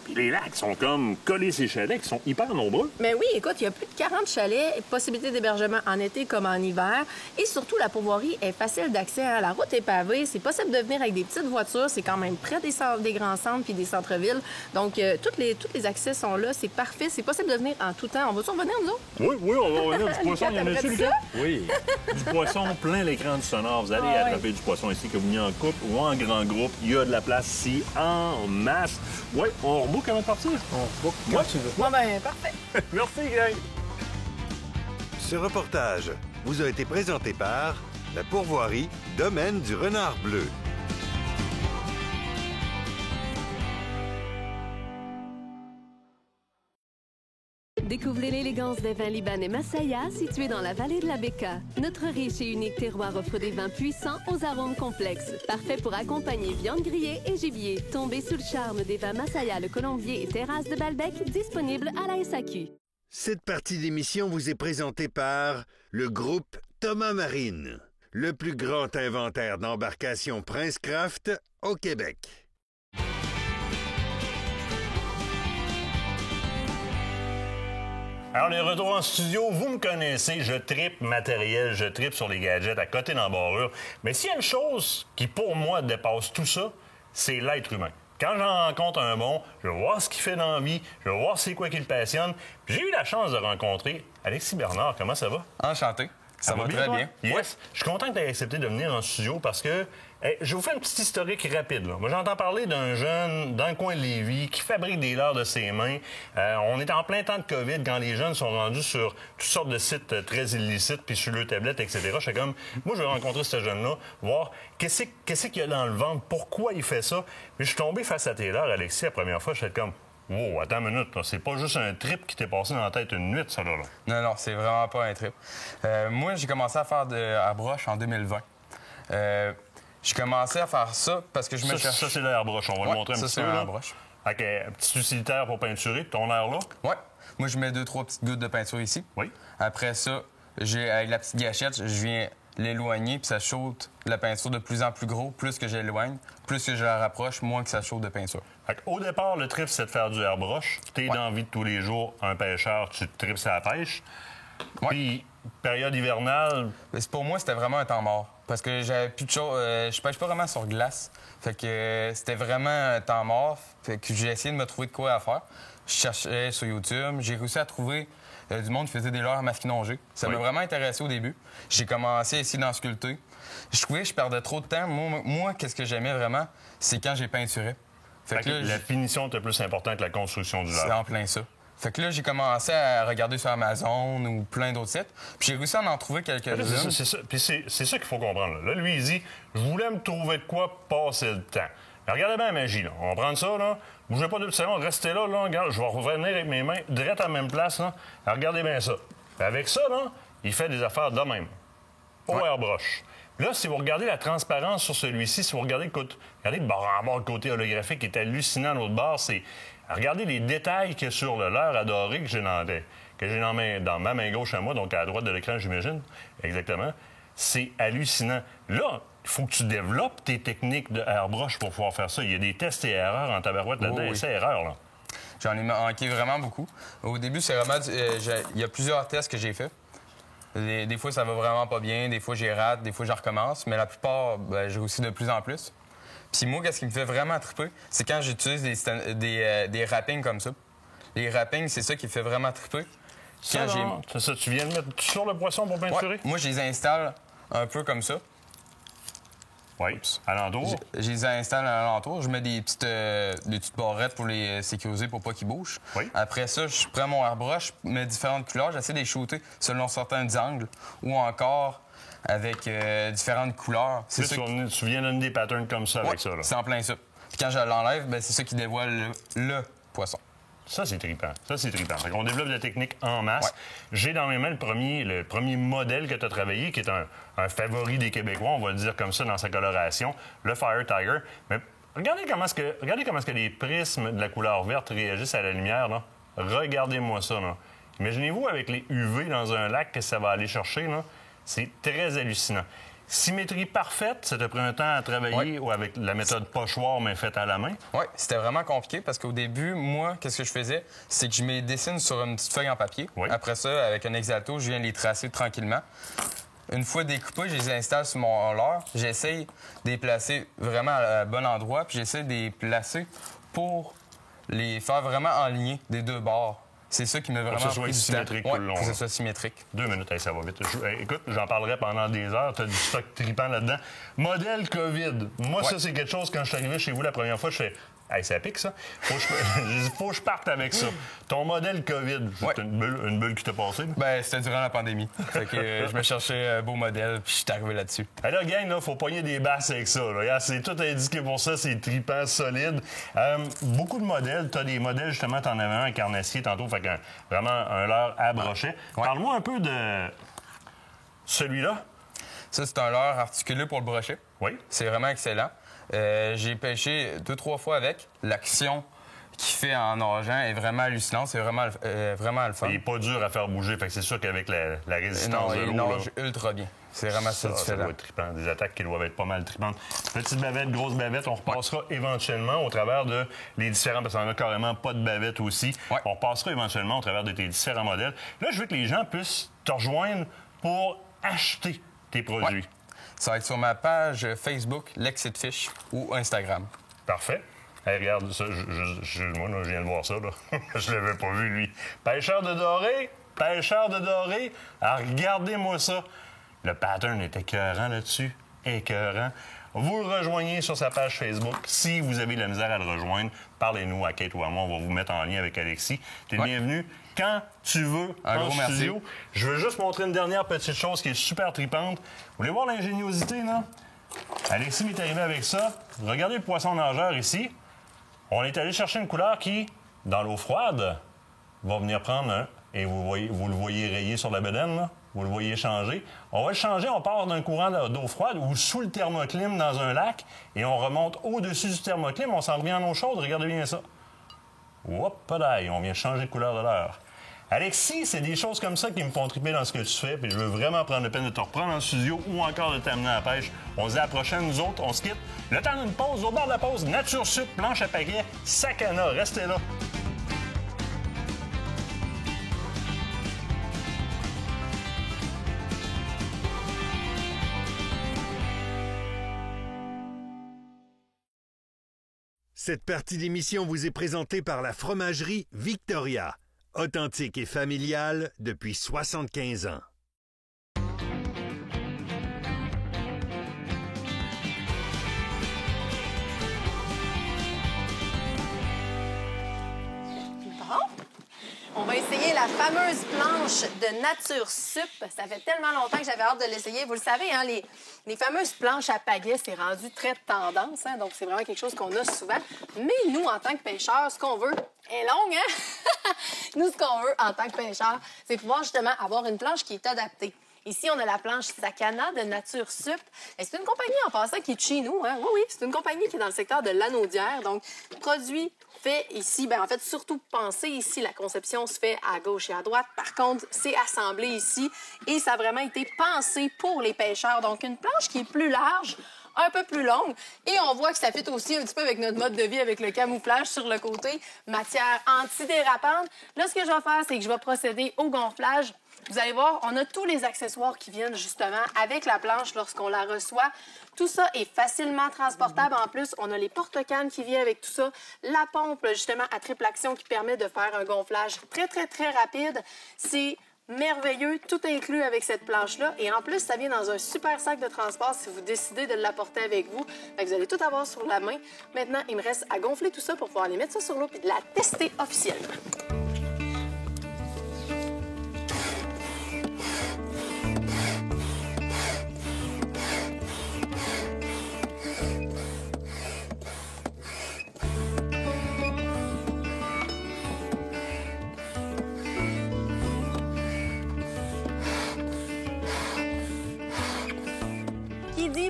Puis les lacs sont comme collés ces chalets qui sont hyper nombreux. Mais oui, écoute, il y a plus de 40 chalets, possibilité d'hébergement en été comme en hiver. Et surtout, la pourvoirie est facile d'accès. Hein. La route est pavée, c'est possible de venir avec des petites voitures. C'est quand même près des grands centres puis des centres-villes. Donc, tous les accès sont là. C'est parfait. C'est possible de venir en tout temps. On va-tu revenir, nous autres? Oui, on va revenir du poisson. Il y en a dessus, ça? Lucas? Oui. Du poisson plein l'écran du sonore. Vous allez Ah ouais. attraper du poisson ici, que vous venez en couple ou en grand groupe. Il y a de la place ici en masse. Oui, on rebook avant de partir. On book quand tu veux. Bon, ben, parfait. Merci, gang. Ce reportage vous a été présenté par la pourvoirie Domaine du Renard Bleu. Découvrez l'élégance des vins libanais Masaya, situés dans la vallée de la Beka. Notre riche et unique terroir offre des vins puissants aux arômes complexes, parfaits pour accompagner viande grillée et gibier. Tombez sous le charme des vins Masaya, le Colombier et Terrasse de Balbec, disponibles à la SAQ. Cette partie d'émission vous est présentée par le groupe Thomas Marine, le plus grand inventaire d'embarcations Princecraft au Québec. Alors, les retours en studio, vous me connaissez, je tripe matériel, je tripe sur les gadgets à côté d'embarrure. Mais s'il y a une chose qui, pour moi, dépasse tout ça, c'est l'être humain. Quand j'en rencontre un bon, je vais voir ce qu'il fait dans la vie, je vais voir c'est quoi qui le passionne. Puis j'ai eu la chance de rencontrer Alexis Bernard. Comment ça va? Enchanté. Ça va très toi? bien. Yes. Je suis content que tu aies accepté de venir en studio parce que je vous fais une petite historique rapide. Là. Moi, j'entends parler d'un jeune dans le coin de Lévis qui fabrique des leurres de ses mains. On est en plein temps de COVID quand les jeunes sont rendus sur toutes sortes de sites très illicites puis sur le tablette, etc. Je suis comme, moi, je vais rencontrer ce jeune-là, voir qu'est-ce qu'il y a dans le ventre, pourquoi il fait ça. Puis je suis tombé face à tes leurres, Alexis, la première fois. Je suis comme, wow, attends une minute, là. C'est pas juste un trip qui t'est passé dans la tête une nuit, ça, là. Non, c'est vraiment pas un trip. Moi, j'ai commencé à faire à broche en 2020. J'ai commencé à faire ça parce que je me cherchais... Ça, c'est l'airbrush. On va le montrer un petit peu. Ça, là. c'est broche. Avec un petit utilitaire pour peinturer, ton air là. Oui. Moi, je mets 2-3 petites gouttes de peinture ici. Oui. Après ça, avec la petite gâchette, je viens l'éloigner, puis ça chauffe la peinture de plus en plus gros. Plus que j'éloigne, plus que je la rapproche, moins que ça chauffe de peinture. Au départ, le trip, c'est de faire du airbrush. T'es dans la vie de tous les jours, un pêcheur, tu tripes à la pêche. Ouais. Puis, période hivernale... Pour moi, c'était vraiment un temps mort. Parce que j'avais plus de choses. Je pêche pas vraiment sur glace. Fait que c'était vraiment un temps mort. Fait que j'ai essayé de me trouver de quoi à faire. Je cherchais sur YouTube. J'ai réussi à trouver du monde qui faisait des leurres masquinongées. Ça m'a vraiment intéressé au début. J'ai commencé à essayer d'en sculpter. Je trouvais que je perdais trop de temps. Moi qu'est-ce que j'aimais vraiment, c'est quand j'ai peinturé. Fait que la finition était plus importante que la construction du leurre. C'est en plein ça. Fait que là, j'ai commencé à regarder sur Amazon ou plein d'autres sites. Puis j'ai réussi à en trouver quelques-unes. C'est ça. Puis c'est ça qu'il faut comprendre. Là, lui, il dit, je voulais me trouver de quoi passer le temps. Mais regardez bien la magie, là. On va prendre ça, là. Bougez pas 2 secondes, restez là, là. Regarde, je vais revenir avec mes mains direct à la même place, là. Alors, regardez bien ça. Puis avec ça, là, il fait des affaires de même. Au airbrush. Là, si vous regardez la transparence sur celui-ci, si vous regardez regardez le bord en bord, le côté holographique qui est hallucinant à l'autre bord, c'est... Regardez les détails qu'il y a sur le leurre adoré que j'ai dans ma main gauche à moi, donc à droite de l'écran, j'imagine. Exactement. C'est hallucinant. Là, il faut que tu développes tes techniques de airbrush pour pouvoir faire ça. Il y a des tests et erreurs en tabarouette là-dedans. Oui. C'est erreur, là. J'en ai manqué vraiment beaucoup. Au début, c'est vraiment... il y a plusieurs tests que j'ai faits. Des fois, ça va vraiment pas bien. Des fois, j'y rate. Des fois, je recommence. Mais la plupart, j'ai réussi de plus en plus. Puis moi, qu'est-ce qui me fait vraiment triper, c'est quand j'utilise des wrappings comme ça. Les wrappings, c'est ça qui me fait vraiment triper. Ça, c'est ça, tu viens de mettre sur le poisson pour peinturer? Ouais, moi, je les installe un peu comme ça. Oui, alentour. Je les installe à l'entour. Je mets des petites barrettes pour les sécuriser pour pas qu'ils bougent. Oui. Après ça, je prends mon airbrush, mets différentes couleurs. J'essaie de les shooter selon certains angles ou encore avec différentes couleurs. C'est ça tu viens de donner des patterns comme ça avec ça. Là. C'est en plein ça. Puis quand je l'enlève, c'est ça qui dévoile le poisson. Ça, c'est trippant. Fait qu'on développe de la technique en masse. Ouais. J'ai dans mes mains le premier modèle que tu as travaillé, qui est un favori des Québécois, on va le dire comme ça dans sa coloration, le Fire Tiger. Mais regardez comment est-ce que les prismes de la couleur verte réagissent à la lumière. Là. Regardez-moi ça. Là. Imaginez-vous avec les UV dans un lac que ça va aller chercher. Là. C'est très hallucinant. Symétrie parfaite, ça te prend un temps à travailler ou avec la méthode pochoir, mais faite à la main? Oui, c'était vraiment compliqué parce qu'au début, moi, qu'est-ce que je faisais? C'est que je me dessine sur une petite feuille en papier. Oui. Après ça, avec un X-Acto, je viens les tracer tranquillement. Une fois découpés, je les installe sur mon leurre. J'essaye de les placer vraiment à bon endroit, puis j'essaie de les placer pour les faire vraiment aligner des deux bords. C'est ça qui m'a vraiment Pour que ce soit pris du symétrique temps. tout le long. Pour que ce soit symétrique. 2 minutes, ça va vite. Écoute, j'en parlerai pendant des heures. Tu as du stock trippant là-dedans. Modèle COVID. Moi, ça, c'est quelque chose, quand je suis arrivé chez vous la première fois, je fais... Hey, ça pique, ça. Faut que je parte avec ça. Ton modèle COVID, c'est une bulle qui t'a passé? C'était durant la pandémie. Fait que je me cherchais un beau modèle, puis je suis arrivé là-dessus. Hey, là, gang, faut pogner des basses avec ça. Là. C'est tout indiqué pour ça, c'est trippant, solide. Beaucoup de modèles. Tu as des modèles, justement, tu en avais un carnassier tantôt, fait vraiment un leurre à brochet. Ouais. Parle-moi un peu de celui-là. Ça, c'est un leurre articulé pour le brochet. Oui. C'est vraiment excellent. J'ai pêché 2-3 fois avec. L'action qu'il fait en nageant est vraiment hallucinante. C'est vraiment le fun. Il n'est pas dur à faire bouger. Fait que c'est sûr qu'avec la résistance de l'eau... Il nage ultra bien. C'est vraiment ça Ça doit être trippant. Des attaques qui doivent être pas mal trippantes. Petite bavette, grosse bavette, on repassera éventuellement au travers de les différents... Parce qu'on a carrément pas de bavette aussi. Ouais. On repassera éventuellement au travers de tes différents modèles. Là, je veux que les gens puissent te rejoindre pour acheter tes produits. Ouais. Ça va être sur ma page Facebook, L'Exit Fish, ou Instagram. Parfait. Hey, regarde, ça, moi, là, je viens de voir ça, là. Je l'avais pas vu, lui. Pêcheur de doré. Alors, regardez-moi ça. Le pattern est écœurant là-dessus. Écœurant. Vous le rejoignez sur sa page Facebook. Si vous avez de la misère à le rejoindre, parlez-nous à Kate ou à moi. On va vous mettre en lien avec Alexis. Tu es bienvenu quand tu veux en studio. Merci. Je veux juste montrer une dernière petite chose qui est super tripante. Vous voulez voir l'ingéniosité, là? Alexis m'est arrivé avec ça. Regardez le poisson nageur ici. On est allé chercher une couleur qui, dans l'eau froide, va venir prendre et vous le voyez rayé sur la bedaine, là. Vous le voyez changer. On va le changer, on part d'un courant d'eau froide ou sous le thermoclim dans un lac et on remonte au-dessus du thermoclim, on s'en revient en eau chaude. Regardez bien ça. Hop là, on vient changer de couleur de l'air. Alexis, c'est des choses comme ça qui me font triper dans ce que tu fais, puis je veux vraiment prendre la peine de te reprendre en studio ou encore de t'amener à la pêche. On se dit à la prochaine, nous autres, on se quitte. Le temps d'une pause, au bord de la pause, Nature Sup, planche à pagaie, Sacana, restez là. Cette partie d'émission vous est présentée par la fromagerie Victoria. Authentique et familiale depuis 75 ans. On va essayer la fameuse planche de Nature Sup. Ça fait tellement longtemps que j'avais hâte de l'essayer. Vous le savez, hein, les fameuses planches à pagaie, c'est rendu très tendance. Hein, donc, c'est vraiment quelque chose qu'on a souvent. Mais nous, en tant que pêcheurs, ce qu'on veut est longue, hein? Nous, ce qu'on veut en tant que pêcheurs, c'est pouvoir justement avoir une planche qui est adaptée. Ici, on a la planche Sakana de Nature Sup. Et c'est une compagnie, en passant, qui est de chez nous. Hein? Oui, c'est une compagnie qui est dans le secteur de Lanaudière. Donc, produit fait ici, en fait, surtout pensé ici, la conception se fait à gauche et à droite. Par contre, c'est assemblé ici et ça a vraiment été pensé pour les pêcheurs. Donc, une planche qui est plus large, un peu plus longue. Et on voit que ça fit aussi un petit peu avec notre mode de vie, avec le camouflage sur le côté, matière antidérapante. Là, ce que je vais faire, c'est que je vais procéder au gonflage. Vous allez voir, on a tous les accessoires qui viennent justement avec la planche lorsqu'on la reçoit. Tout ça est facilement transportable. En plus, on a les porte-cannes qui viennent avec tout ça. La pompe, justement, à triple action qui permet de faire un gonflage très, très, très rapide. C'est merveilleux, tout inclus avec cette planche-là. Et en plus, ça vient dans un super sac de transport si vous décidez de l'apporter avec vous. Fait que vous allez tout avoir sur la main. Maintenant, il me reste à gonfler tout ça pour pouvoir aller mettre ça sur l'eau et de la tester officiellement.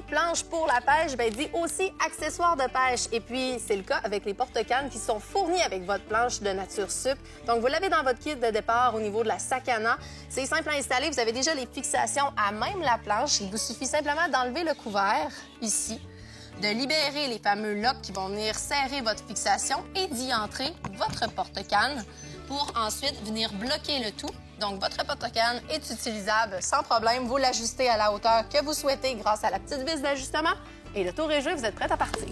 Planche pour la pêche, dit aussi accessoires de pêche. Et puis, c'est le cas avec les porte-cannes qui sont fournis avec votre planche de Nature Sup. Donc, vous l'avez dans votre kit de départ au niveau de la Sakana. C'est simple à installer. Vous avez déjà les fixations à même la planche. Il vous suffit simplement d'enlever le couvert, ici, de libérer les fameux locks qui vont venir serrer votre fixation et d'y entrer votre porte-canne pour ensuite venir bloquer le tout. Donc, votre porte-canne est utilisable sans problème. Vous l'ajustez à la hauteur que vous souhaitez grâce à la petite vis d'ajustement. Et le tour est joué, vous êtes prête à partir.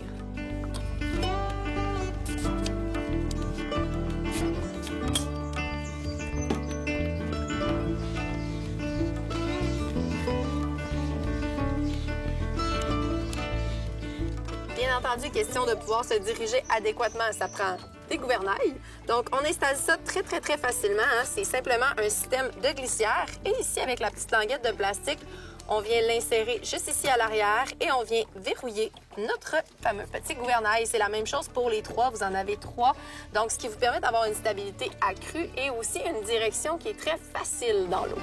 Bien entendu, question de pouvoir se diriger adéquatement. Ça prend des gouvernails. Donc, on installe ça très, très, très facilement. Hein. C'est simplement un système de glissière. Et ici, avec la petite languette de plastique, on vient l'insérer juste ici à l'arrière et on vient verrouiller notre fameux petit gouvernail. C'est la même chose pour les trois. Vous en avez trois. Donc, ce qui vous permet d'avoir une stabilité accrue et aussi une direction qui est très facile dans l'eau.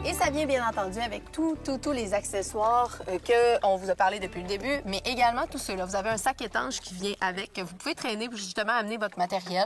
Et ça vient bien entendu avec tous les accessoires qu'on vous a parlé depuis le début, mais également tout ceux-là. Vous avez un sac étanche qui vient avec, que vous pouvez traîner pour justement amener votre matériel.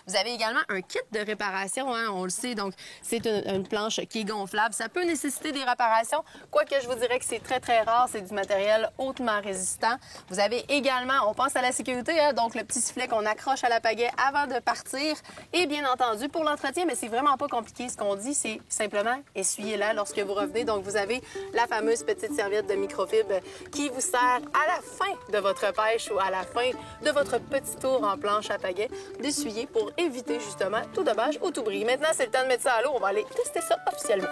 Vous avez également un kit de réparation, hein, on le sait, donc c'est une planche qui est gonflable. Ça peut nécessiter des réparations, quoique je vous dirais que c'est très, très rare. C'est du matériel hautement résistant. Vous avez également, on pense à la sécurité, hein, donc le petit sifflet qu'on accroche à la pagaie avant de partir. Et bien entendu, pour l'entretien, mais c'est vraiment pas compliqué. Ce qu'on dit, c'est simplement essuyez-la lorsque vous revenez. Donc, vous avez la fameuse petite serviette de microfibre qui vous sert à la fin de votre pêche ou à la fin de votre petit tour en planche à pagaie d'essuyer pour éviter justement tout dommage ou tout bris. Maintenant, c'est le temps de mettre ça à l'eau. On va aller tester ça officiellement.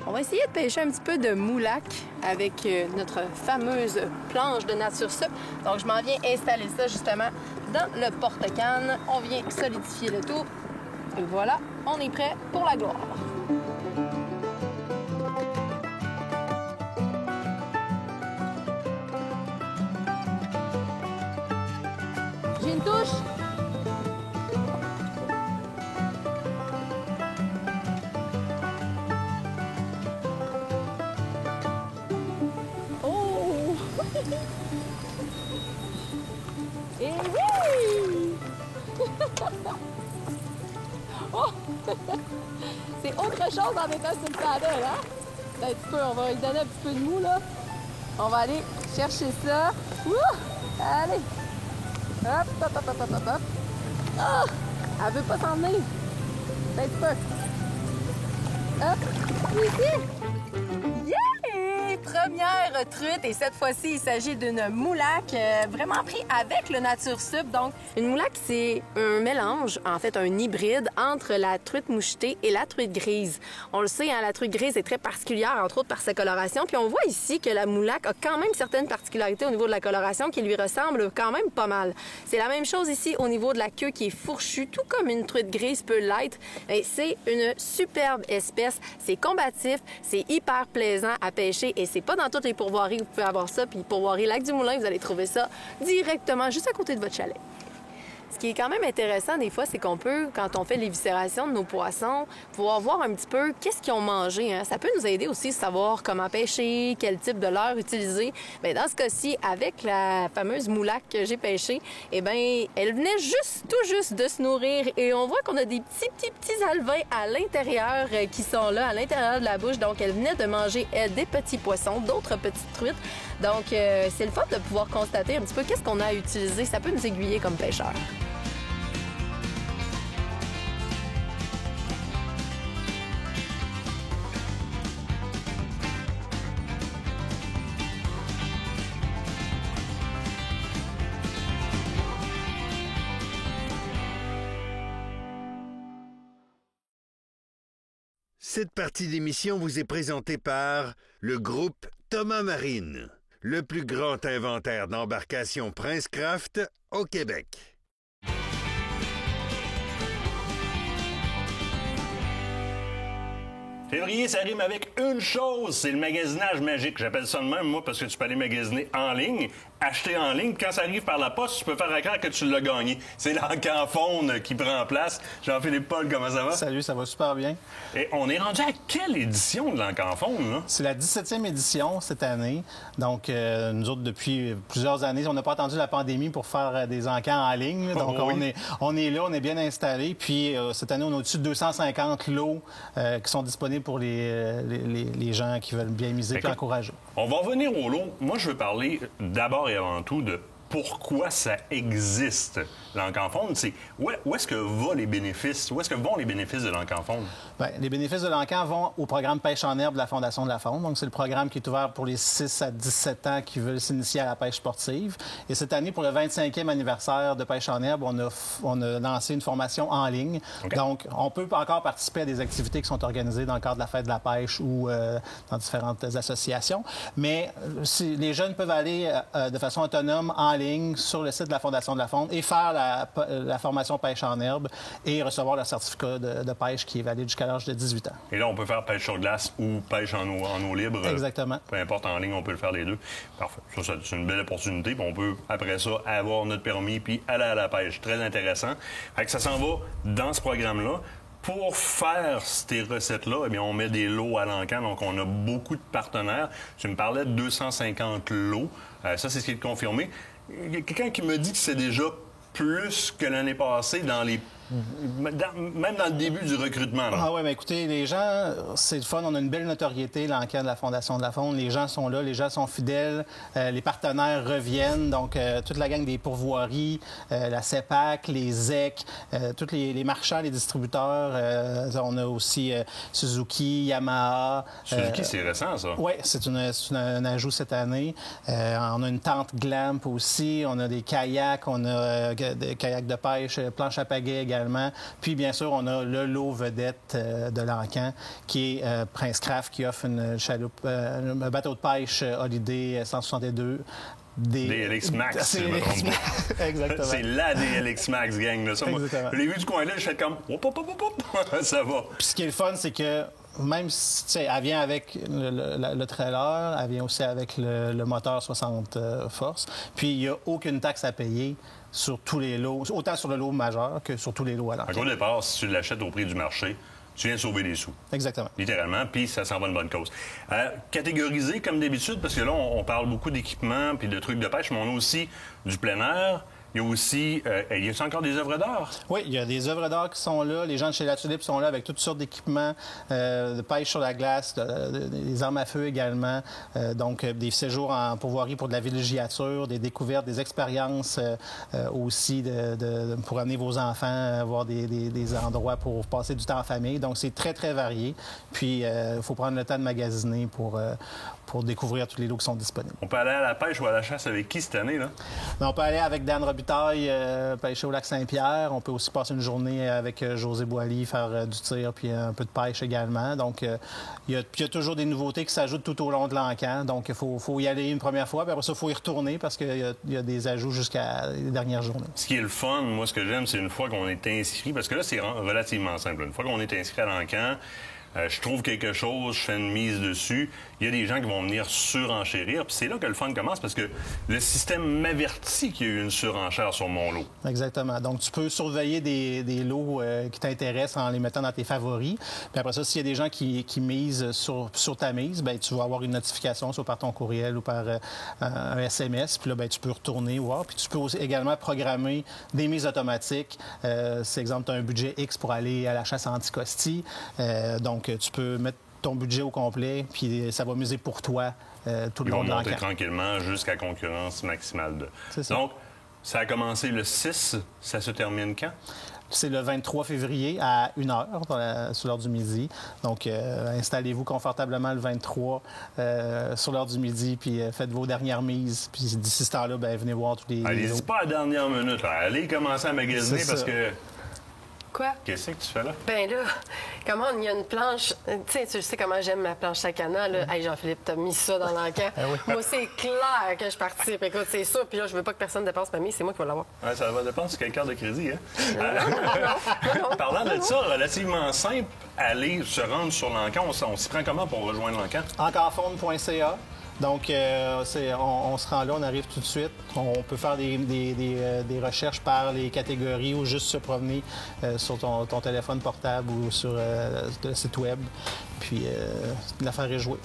On va essayer de pêcher un petit peu de moulac avec notre fameuse planche de Nature Sup. Donc, je m'en viens installer ça justement dans le porte-canne. On vient solidifier le tout. Et voilà, on est prêt pour la gloire. J'ai une touche. Et oui! Oh! C'est autre chose en étant sur le paddle, hein? Un petit peu, on va lui donner un petit peu de mou, là. On va aller chercher ça. Ouh! Allez! Hop, hop, hop, hop, hop, hop. Ah! Elle veut pas s'en venir. Un petit peu. Hop! Ici! Yeah! première truite et cette fois-ci, il s'agit d'une moulaque vraiment pris avec le Nature Sup. Donc, une moulaque, c'est un mélange, en fait, un hybride entre la truite mouchetée et la truite grise. On le sait, hein, la truite grise est très particulière, entre autres par sa coloration. Puis on voit ici que la moulaque a quand même certaines particularités au niveau de la coloration qui lui ressemblent quand même pas mal. C'est la même chose ici au niveau de la queue qui est fourchue, tout comme une truite grise peut l'être. C'est une superbe espèce. C'est combatif, c'est hyper plaisant à pêcher et c'est pas dans toutes les pourvoiries que vous pouvez avoir ça. Puis pourvoirie Lac-du-Moulin, vous allez trouver ça directement juste à côté de votre chalet. Ce qui est quand même intéressant des fois, c'est qu'on peut, quand on fait l'éviscération de nos poissons, pouvoir voir un petit peu qu'est-ce qu'ils ont mangé. Hein. Ça peut nous aider aussi à savoir comment pêcher, quel type de leurre utiliser. Bien, dans ce cas-ci, avec la fameuse moulaque que j'ai pêchée, eh bien, elle venait tout juste de se nourrir et on voit qu'on a des petits alevins à l'intérieur qui sont là, à l'intérieur de la bouche. Donc, elle venait de manger des petits poissons, d'autres petites truites. Donc, c'est le fun de pouvoir constater un petit peu qu'est-ce qu'on a à utiliser. Ça peut nous aiguiller comme pêcheurs. Cette partie d'émission vous est présentée par le groupe Thomas Marine, le plus grand inventaire d'embarcations Princecraft au Québec. Février, ça rime avec une chose, c'est le magasinage magique. J'appelle ça de même, moi, parce que tu peux aller magasiner en ligne, acheter en ligne. Quand ça arrive par la poste, tu peux faire à croire que tu l'as gagné. C'est l'encanfone qui prend place. Jean-Philippe Paul, comment ça va? Salut, ça va super bien. Et on est rendu à quelle édition de l'encanfone, là? C'est la 17e édition cette année. Donc, nous autres, depuis plusieurs années, on n'a pas attendu la pandémie pour faire des encans en ligne. Donc, oui. on est là, on est bien installé. Puis, cette année, on a au-dessus de 250 lots qui sont disponibles pour les gens qui veulent bien miser et encourager. On va revenir au lot. Moi, je veux parler d'abord et avant tout de pourquoi ça existe, l'encanfone. C'est où est-ce que vont les bénéfices? Où est-ce que vont les bénéfices de l'encanfone? Bien, les bénéfices de l'encan vont au programme Pêche en herbe de la Fondation de la Faune. Donc, c'est le programme qui est ouvert pour les 6 à 17 ans qui veulent s'initier à la pêche sportive. Et cette année, pour le 25e anniversaire de Pêche en herbe, on a lancé une formation en ligne. Okay. Donc, on peut encore participer à des activités qui sont organisées dans le cadre de la fête de la pêche ou dans différentes associations. Mais les jeunes peuvent aller de façon autonome en ligne sur le site de la Fondation de la Faune et faire la formation pêche en herbe et recevoir le certificat de pêche qui est valide jusqu'à l'âge de 18 ans. Et là, on peut faire pêche sur glace ou pêche en eau libre. Exactement. Peu importe, en ligne, on peut le faire les deux. Parfait. Ça, c'est une belle opportunité. Puis on peut, après ça, avoir notre permis puis aller à la pêche. Très intéressant. Fait que ça s'en va dans ce programme-là. Pour faire ces recettes-là, eh bien, on met des lots à l'encan. Donc, on a beaucoup de partenaires. Tu me parlais de 250 lots. Ça, c'est ce qui est confirmé. Il y a quelqu'un qui me dit que c'est déjà plus que l'année passée même dans le début du recrutement. Là. Ah oui, mais écoutez, les gens, c'est le fun. On a une belle notoriété, l'encan de la Fondation de la Faune. Les gens sont là, les gens sont fidèles. Les partenaires reviennent. Donc, toute la gang des pourvoiries, la CEPAC, les ZEC, tous les marchands, les distributeurs. On a aussi Suzuki, Yamaha. Suzuki, c'est récent, ça? Oui, c'est un ajout cette année. On a une tente Glamp aussi. On a des kayaks. On a des kayaks de pêche, planche à pagaie également. Puis, bien sûr, on a le lot vedette de l'encan, qui est Princecraft, qui offre une chaloupe, un bateau de pêche Holiday 162. DLX Max, si je me trompe pas. Exactement. C'est la DLX Max, gang. Là. Ça, moi, je l'ai vu du coin-là, je fais comme... Ça va. Puis ce qui est le fun, c'est que même si elle vient avec le trailer, elle vient aussi avec le moteur 60 forces. Puis il n'y a aucune taxe à payer sur tous les lots, autant sur le lot majeur que sur tous les lots à l'encan. Au départ, si tu l'achètes au prix du marché, tu viens de sauver des sous. Exactement. Littéralement, puis ça s'en va une bonne cause. Catégorisé comme d'habitude, parce que là, on parle beaucoup d'équipements puis de trucs de pêche, mais on a aussi du plein air. Il y a aussi, y a encore des œuvres d'art? Oui, il y a des œuvres d'art qui sont là. Les gens de chez La Tulipe sont là avec toutes sortes d'équipements, de pêche sur la glace, des armes à feu également. Donc, des séjours en pourvoirie pour de la villégiature, des découvertes, des expériences aussi pour amener vos enfants, voir des endroits pour passer du temps en famille. Donc, c'est très, très varié. Puis, il faut prendre le temps de magasiner pour découvrir tous les lots qui sont disponibles. On peut aller à la pêche ou à la chasse avec qui cette année, là? On peut aller avec Dan Robitaille, pêcher au lac Saint-Pierre. On peut aussi passer une journée avec José Boily, faire du tir puis un peu de pêche également. Donc, il y a toujours des nouveautés qui s'ajoutent tout au long de l'encan. Donc, il faut y aller une première fois, puis après ça, il faut y retourner parce qu'il y a des ajouts jusqu'à les dernières journées. Ce qui est le fun, moi, ce que j'aime, c'est une fois qu'on est inscrit, parce que là, c'est relativement simple. Une fois qu'on est inscrit à l'encan, je trouve quelque chose, je fais une mise dessus. Il y a des gens qui vont venir surenchérir. Puis c'est là que le fun commence parce que le système m'avertit qu'il y a eu une surenchère sur mon lot. Exactement. Donc, tu peux surveiller des lots qui t'intéressent en les mettant dans tes favoris. Puis après ça, s'il y a des gens qui misent sur ta mise, bien, tu vas avoir une notification soit par ton courriel ou par un SMS. Puis là, bien, tu peux retourner voir. Puis tu peux aussi également programmer des mises automatiques. C'est exemple, tu as un budget X pour aller à la chasse à Anticosti. Donc, tu peux mettre ton budget au complet, puis ça va miser pour toi tout le long de l'encan. Ils vont monter tranquillement jusqu'à concurrence maximale de. C'est ça. Donc, ça a commencé le 6, ça se termine quand? C'est le 23 février à 1h sur l'heure du midi. Donc, installez-vous confortablement le 23 sur l'heure du midi, puis faites vos dernières mises. Puis d'ici ce temps-là, bien, venez voir tous les... Allez-y pas à la dernière minute, là. Allez commencer à magasiner parce que... Quoi? Qu'est-ce que tu fais là? Ben là, comment il y a une planche... Tu sais comment j'aime ma planche Sakana, là. Hey, Jean-Philippe, t'as mis ça dans l'encan. Moi, c'est clair que je participe. Écoute, c'est ça. Puis là, je veux pas que personne dépense ma mise. C'est moi qui vais l'avoir. Ouais, ça va dépendre sur quelle carte de crédit, hein? Parlant de ça, relativement simple, aller se rendre sur l'encan. On s'y prend comment pour rejoindre l'encan? Encanfaune.ca. Donc, on se rend là, on arrive tout de suite. On peut faire des recherches par les catégories ou juste se promener sur ton téléphone portable ou sur le site web. Puis, l'affaire est jouée.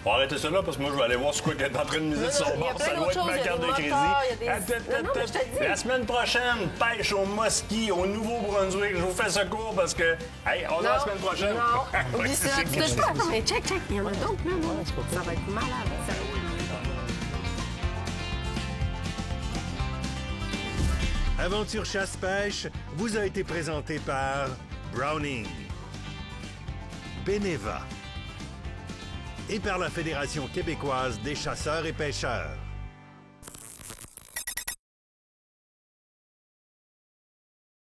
On va arrêter ça là parce que moi, je vais aller voir ce qu'elle est en train de miser sur son bord. Ça doit être ma carte de crédit. La semaine prochaine, pêche au Mosquée, au Nouveau-Brunswick. Je vous fais ce cours parce que... Hey, on se voit la semaine prochaine. Non, oublie ça. Tu touches pas. Mais check. Il y en a d'autres, là. Ça va être malade. Aventure chasse-pêche vous a été présenté par Browning, Beneva et par la Fédération québécoise des chasseurs et pêcheurs.